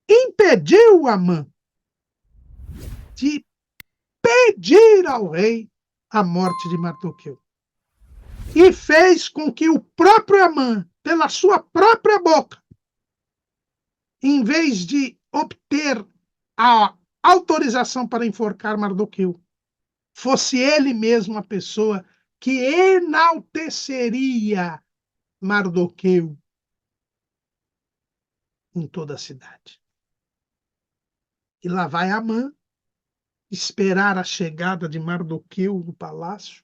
impediu Amã de pedir ao rei a morte de Mardoqueu. E fez com que o próprio Amã, pela sua própria boca, em vez de obter a autorização para enforcar Mardoqueu, fosse ele mesmo a pessoa que enalteceria Mardoqueu em toda a cidade. E lá vai Amã esperar a chegada de Mardoqueu no palácio,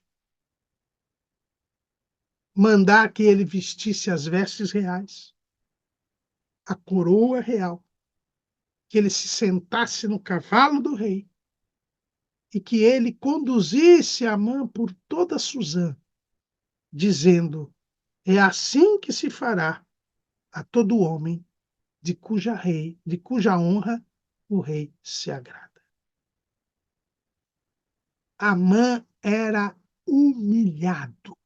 mandar que ele vestisse as vestes reais, a coroa real, que ele se sentasse no cavalo do rei e que ele conduzisse Amã por toda Suzã, dizendo: é assim que se fará a todo homem de cuja honra o rei se agrada. Amã era humilhado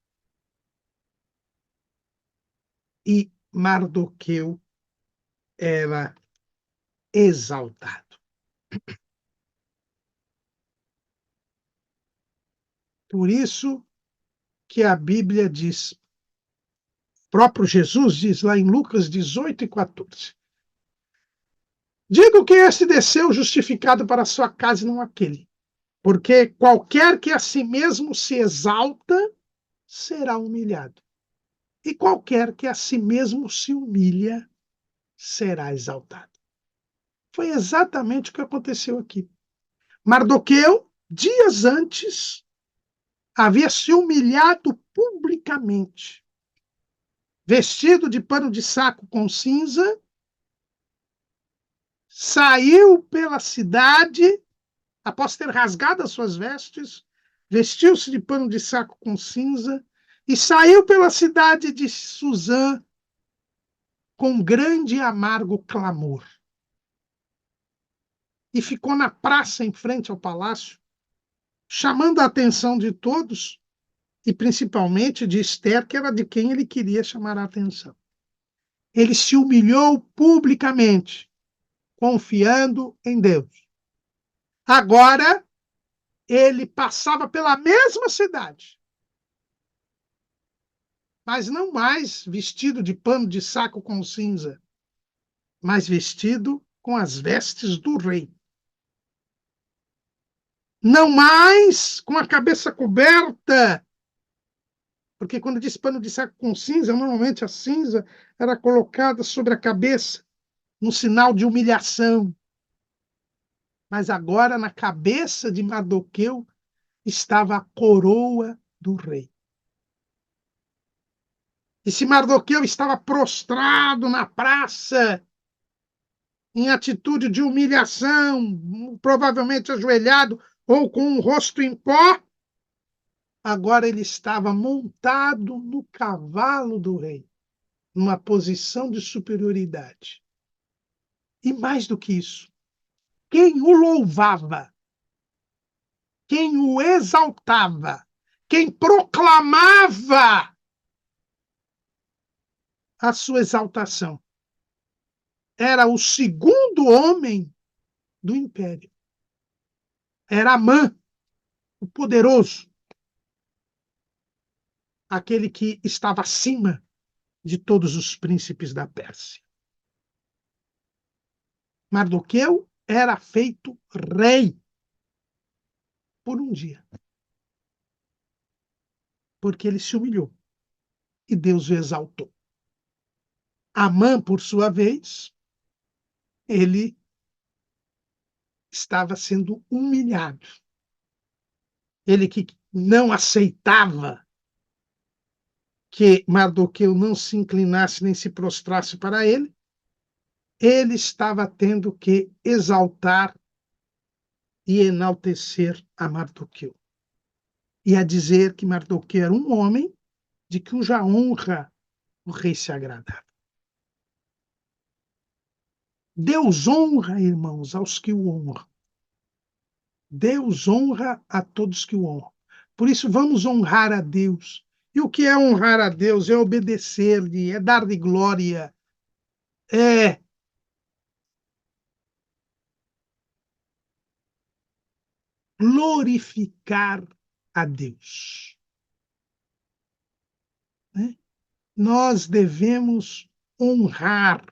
e Mardoqueu era exaltado. Por isso que a Bíblia diz, próprio Jesus diz lá em Lucas 18:14, digo que este desceu justificado para a sua casa e não aquele, porque qualquer que a si mesmo se exalta será humilhado, e qualquer que a si mesmo se humilha será exaltado. Foi exatamente o que aconteceu aqui. Mardoqueu, dias antes, havia se humilhado publicamente, vestido de pano de saco com cinza, saiu pela cidade, após ter rasgado as suas vestes, vestiu-se de pano de saco com cinza e saiu pela cidade de Suzã com grande e amargo clamor. E ficou na praça em frente ao palácio, chamando a atenção de todos, e principalmente de Esther, que era de quem ele queria chamar a atenção. Ele se humilhou publicamente, confiando em Deus. Agora, ele passava pela mesma cidade, mas não mais vestido de pano de saco com cinza, mas vestido com as vestes do rei. Não mais com a cabeça coberta, porque quando diz pano de saco com cinza, normalmente a cinza era colocada sobre a cabeça, no sinal de humilhação. Mas agora na cabeça de Mardoqueu estava a coroa do rei. E se Mardoqueu estava prostrado na praça, em atitude de humilhação, provavelmente ajoelhado ou com o rosto em pó, agora ele estava montado no cavalo do rei, numa posição de superioridade. E mais do que isso, quem o louvava, quem o exaltava, quem proclamava a sua exaltação, era o segundo homem do império. Era Amã, o poderoso, aquele que estava acima de todos os príncipes da Pérsia. Mardoqueu era feito rei por um dia, porque ele se humilhou e Deus o exaltou. Amã, por sua vez, ele estava sendo humilhado. Ele que não aceitava que Mardoqueu não se inclinasse nem se prostrasse para ele, ele estava tendo que exaltar e enaltecer a Mardoqueu. E a dizer que Mardoqueu era um homem de cuja honra o rei se agradava. Deus honra, irmãos, aos que o honram. Deus honra a todos que o honram. Por isso, vamos honrar a Deus. E o que é honrar a Deus? É obedecer-lhe, é dar-lhe glória, é glorificar a Deus. Né? Nós devemos honrar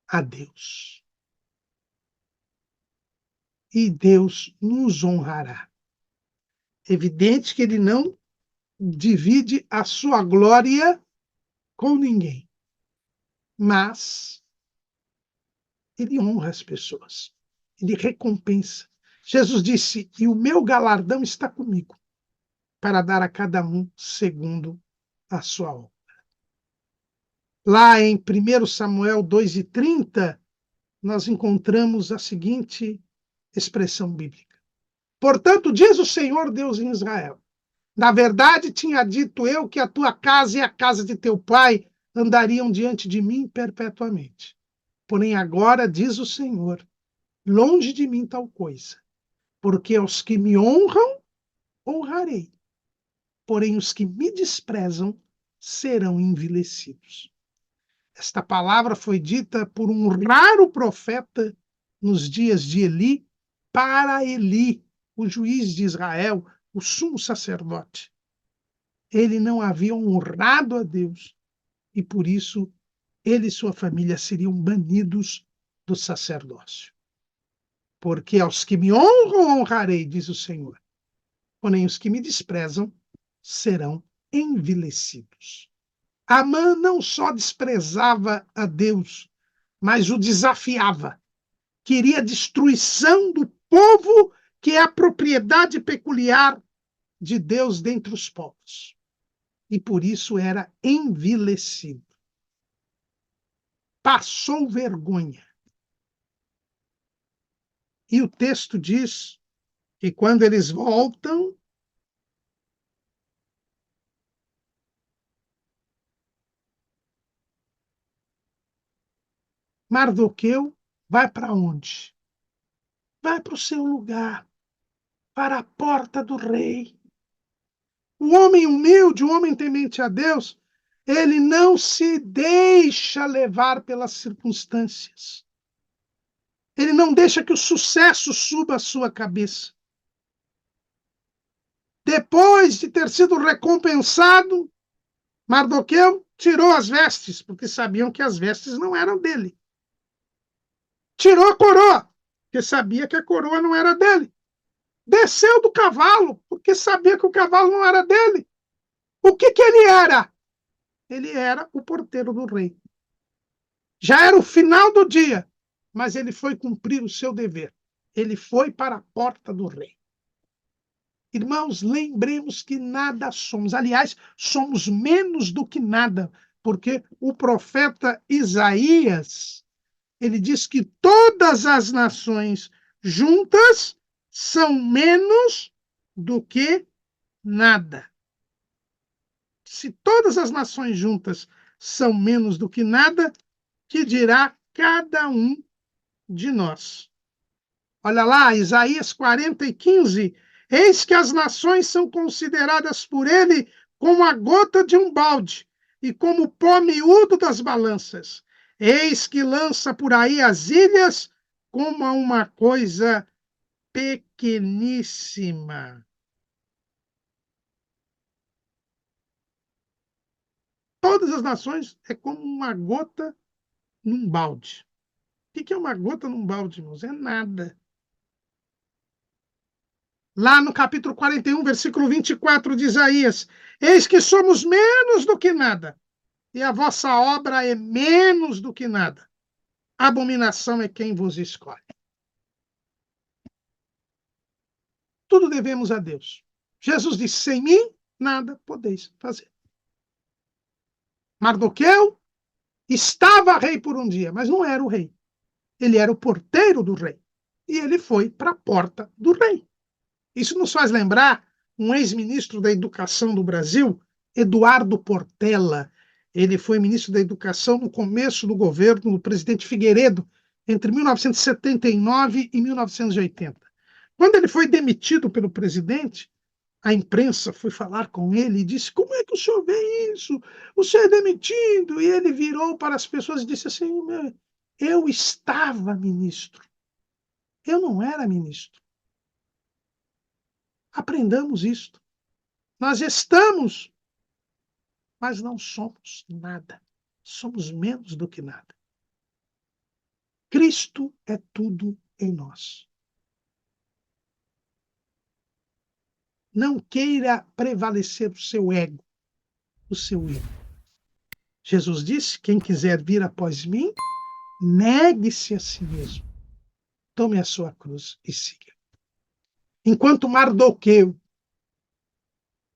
a Deus. E Deus nos honrará. Evidente que ele não divide a sua glória com ninguém, mas ele honra as pessoas, ele recompensa. Jesus disse: e o meu galardão está comigo, para dar a cada um segundo a sua obra. Lá em 1 Samuel 2:30, nós encontramos a seguinte expressão bíblica: portanto, diz o Senhor Deus em Israel: na verdade, tinha dito eu que a tua casa e a casa de teu pai andariam diante de mim perpetuamente. Porém, agora, diz o Senhor, longe de mim tal coisa, porque aos que me honram, honrarei. Porém, os que me desprezam serão envilecidos. Esta palavra foi dita por um raro profeta nos dias de Eli, para Eli, o juiz de Israel, o sumo sacerdote. Ele não havia honrado a Deus e, por isso, ele e sua família seriam banidos do sacerdócio. Porque aos que me honram, honrarei, diz o Senhor. Porém, os que me desprezam serão envilecidos. Amã não só desprezava a Deus, mas o desafiava. Queria a destruição do povo, que é a propriedade peculiar de Deus dentre os povos. E por isso era envilecido. Passou vergonha. E o texto diz que quando eles voltam, Mardoqueu vai para onde? Vai para o seu lugar, para a porta do rei. O homem humilde, o homem temente a Deus, ele não se deixa levar pelas circunstâncias. Ele não deixa que o sucesso suba à sua cabeça. Depois de ter sido recompensado, Mardoqueu tirou as vestes, porque sabiam que as vestes não eram dele. Tirou a coroa, porque sabia que a coroa não era dele. Desceu do cavalo, porque sabia que o cavalo não era dele. O que ele era? Ele era o porteiro do rei. Já era o final do dia, mas ele foi cumprir o seu dever. Ele foi para a porta do rei. Irmãos, lembremos que nada somos. Aliás, somos menos do que nada, porque o profeta Isaías, ele diz que todas as nações juntas são menos do que nada. Se todas as nações juntas são menos do que nada, que dirá cada um de nós? Olha lá, Isaías 40:15. Eis que as nações são consideradas por ele como a gota de um balde e como o pó miúdo das balanças. Eis que lança por aí as ilhas como a uma coisa pequeníssima. Todas as nações é como uma gota num balde. O que é uma gota num balde, irmãos? É nada. Lá no capítulo 41, versículo 24 de Isaías: eis que somos menos do que nada, e a vossa obra é menos do que nada. Abominação é quem vos escolhe. Tudo devemos a Deus. Jesus disse: sem mim, nada podeis fazer. Mardoqueu estava rei por um dia, mas não era o rei. Ele era o porteiro do rei. E ele foi para a porta do rei. Isso nos faz lembrar um ex-ministro da Educação do Brasil, Eduardo Portela. Ele foi ministro da Educação no começo do governo do presidente Figueiredo, entre 1979 e 1980. Quando ele foi demitido pelo presidente, a imprensa foi falar com ele e disse: como é que o senhor vê isso? O senhor é demitido. E ele virou para as pessoas e disse assim: eu estava ministro, eu não era ministro. Aprendamos isto. Nós estamos, mas não somos nada. Somos menos do que nada. Cristo é tudo em nós. Não queira prevalecer o seu ego, o seu eu. Jesus disse: quem quiser vir após mim, negue-se a si mesmo. Tome a sua cruz e siga. Enquanto Mardoqueu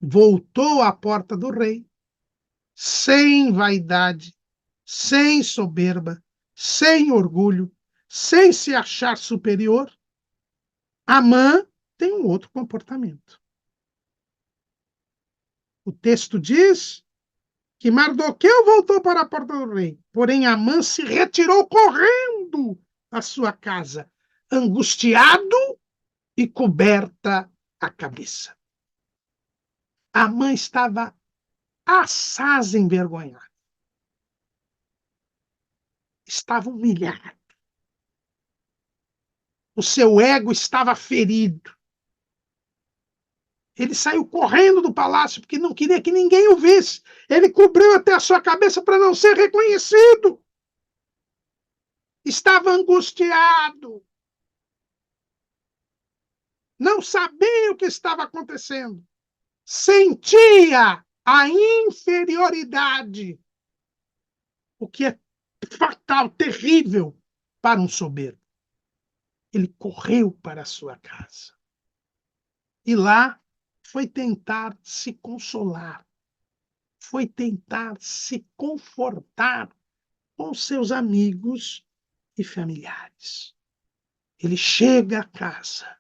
voltou à porta do rei, sem vaidade, sem soberba, sem orgulho, sem se achar superior, Amã tem um outro comportamento. O texto diz que Mardoqueu voltou para a porta do rei, porém Amã se retirou correndo à sua casa, angustiado e coberta a cabeça. Amã estava assaz envergonhado. Estava humilhado. O seu ego estava ferido. Ele saiu correndo do palácio porque não queria que ninguém o visse. Ele cobriu até a sua cabeça para não ser reconhecido. Estava angustiado. Não sabia o que estava acontecendo. Sentia a inferioridade, o que é fatal, terrível para um soberbo. Ele correu para a sua casa. E lá foi tentar se consolar, foi tentar se confortar com seus amigos e familiares. Ele chega à casa.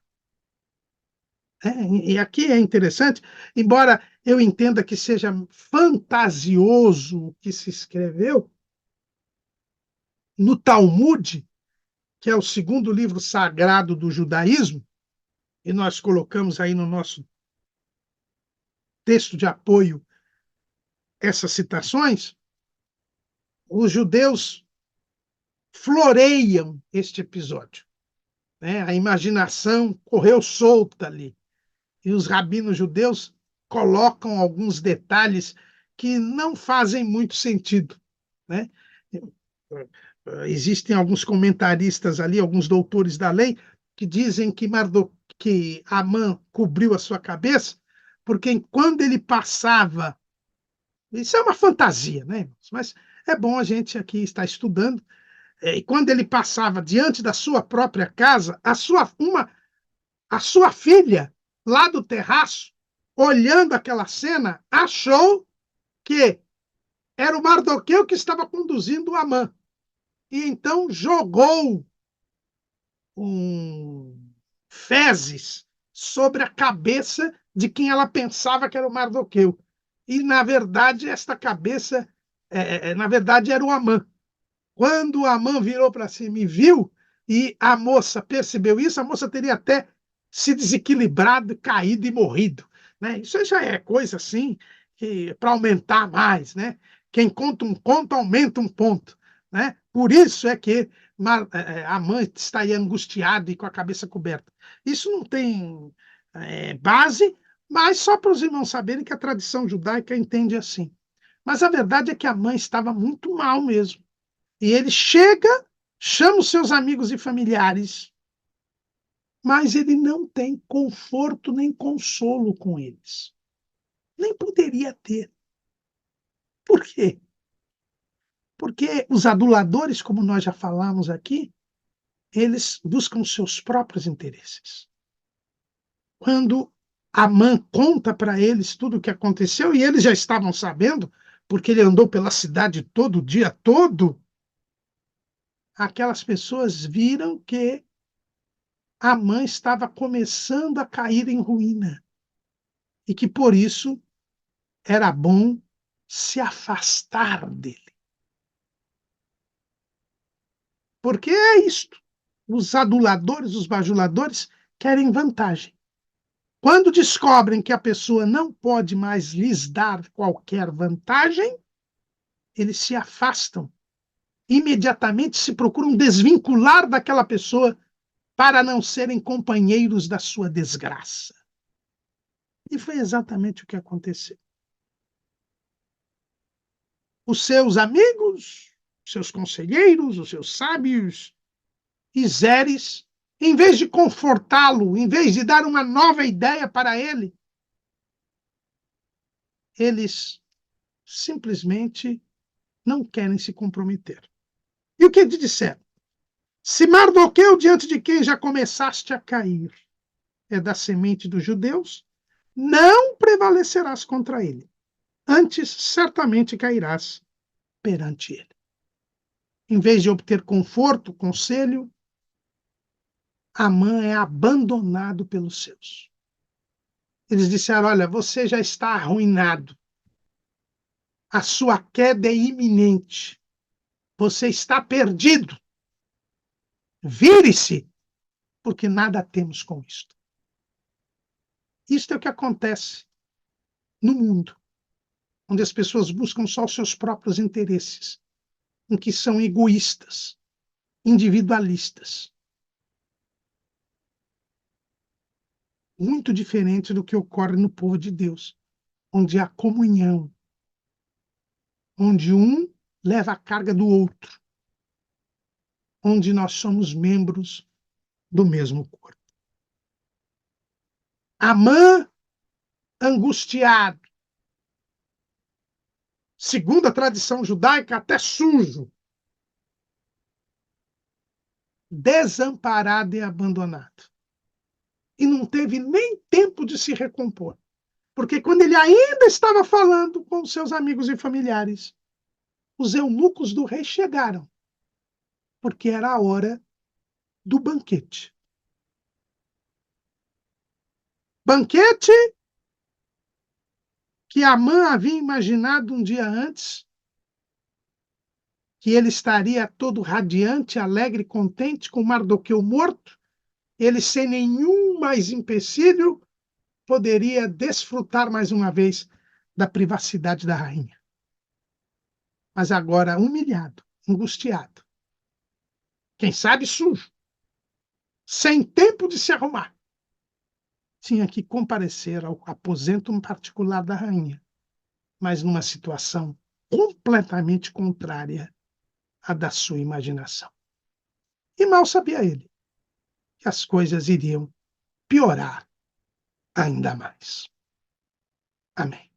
E aqui é interessante, embora eu entenda que seja fantasioso o que se escreveu, no Talmud, que é o segundo livro sagrado do judaísmo, e nós colocamos aí no nosso texto de apoio essas citações, os judeus floreiam este episódio. Né? A imaginação correu solta ali. E os rabinos judeus colocam alguns detalhes que não fazem muito sentido. Né? Existem alguns comentaristas ali, alguns doutores da lei, que dizem que Amã cobriu a sua cabeça, porque quando ele passava. Isso é uma fantasia, né? Mas é bom a gente aqui estar estudando. E quando ele passava diante da sua própria casa, a sua filha, lá do terraço, olhando aquela cena, achou que era o Mardoqueu que estava conduzindo Amã. E então jogou fezes sobre a cabeça de quem ela pensava que era o Mardoqueu. E, na verdade, esta cabeça, na verdade, era o Amã. Quando Amã virou para cima e viu, e a moça percebeu isso, a moça teria até se desequilibrado, caído e morrido. Né? Isso já é coisa assim, para aumentar mais. Né? Quem conta um conto, aumenta um ponto. Né? Por isso é que Amã está aí angustiado e com a cabeça coberta. Isso não tem base, mas só para os irmãos saberem que a tradição judaica entende assim. Mas a verdade é que a mãe estava muito mal mesmo. E ele chega, chama os seus amigos e familiares, mas ele não tem conforto nem consolo com eles. Nem poderia ter. Por quê? Porque os aduladores, como nós já falamos aqui, eles buscam seus próprios interesses. Quando Amã conta para eles tudo o que aconteceu, e eles já estavam sabendo, porque ele andou pela cidade todo o dia todo, aquelas pessoas viram que Amã estava começando a cair em ruína e que por isso era bom se afastar dele. Porque é isto. Os aduladores, os bajuladores querem vantagem. Quando descobrem que a pessoa não pode mais lhes dar qualquer vantagem, eles se afastam. Imediatamente se procuram desvincular daquela pessoa para não serem companheiros da sua desgraça. E foi exatamente o que aconteceu. Os seus amigos, os seus conselheiros, os seus sábios e Zeres, em vez de confortá-lo, em vez de dar uma nova ideia para ele, eles simplesmente não querem se comprometer. E o que eles disseram? Se Mardoqueu, diante de quem já começaste a cair, é da semente dos judeus, não prevalecerás contra ele. Antes, certamente cairás perante ele. Em vez de obter conforto, conselho, Amã é abandonado pelos seus. Eles disseram: olha, você já está arruinado. A sua queda é iminente. Você está perdido. Vire-se, porque nada temos com isto. Isto é o que acontece no mundo, onde as pessoas buscam só os seus próprios interesses, em que são egoístas, individualistas. Muito diferente do que ocorre no povo de Deus, onde há comunhão, onde um leva a carga do outro, onde nós somos membros do mesmo corpo. Amã, angustiado, segundo a tradição judaica, até sujo, desamparado e abandonado. E não teve nem tempo de se recompor. Porque quando ele ainda estava falando com seus amigos e familiares, os eunucos do rei chegaram, porque era a hora do banquete. Banquete que Amã havia imaginado um dia antes, que ele estaria todo radiante, alegre, contente, com Mardoqueu morto, ele sem nenhum mais empecilho poderia desfrutar mais uma vez da privacidade da rainha. Mas agora humilhado, angustiado, quem sabe sujo, sem tempo de se arrumar, tinha que comparecer ao aposento particular da rainha, mas numa situação completamente contrária à da sua imaginação. E mal sabia ele que as coisas iriam piorar ainda mais. Amém.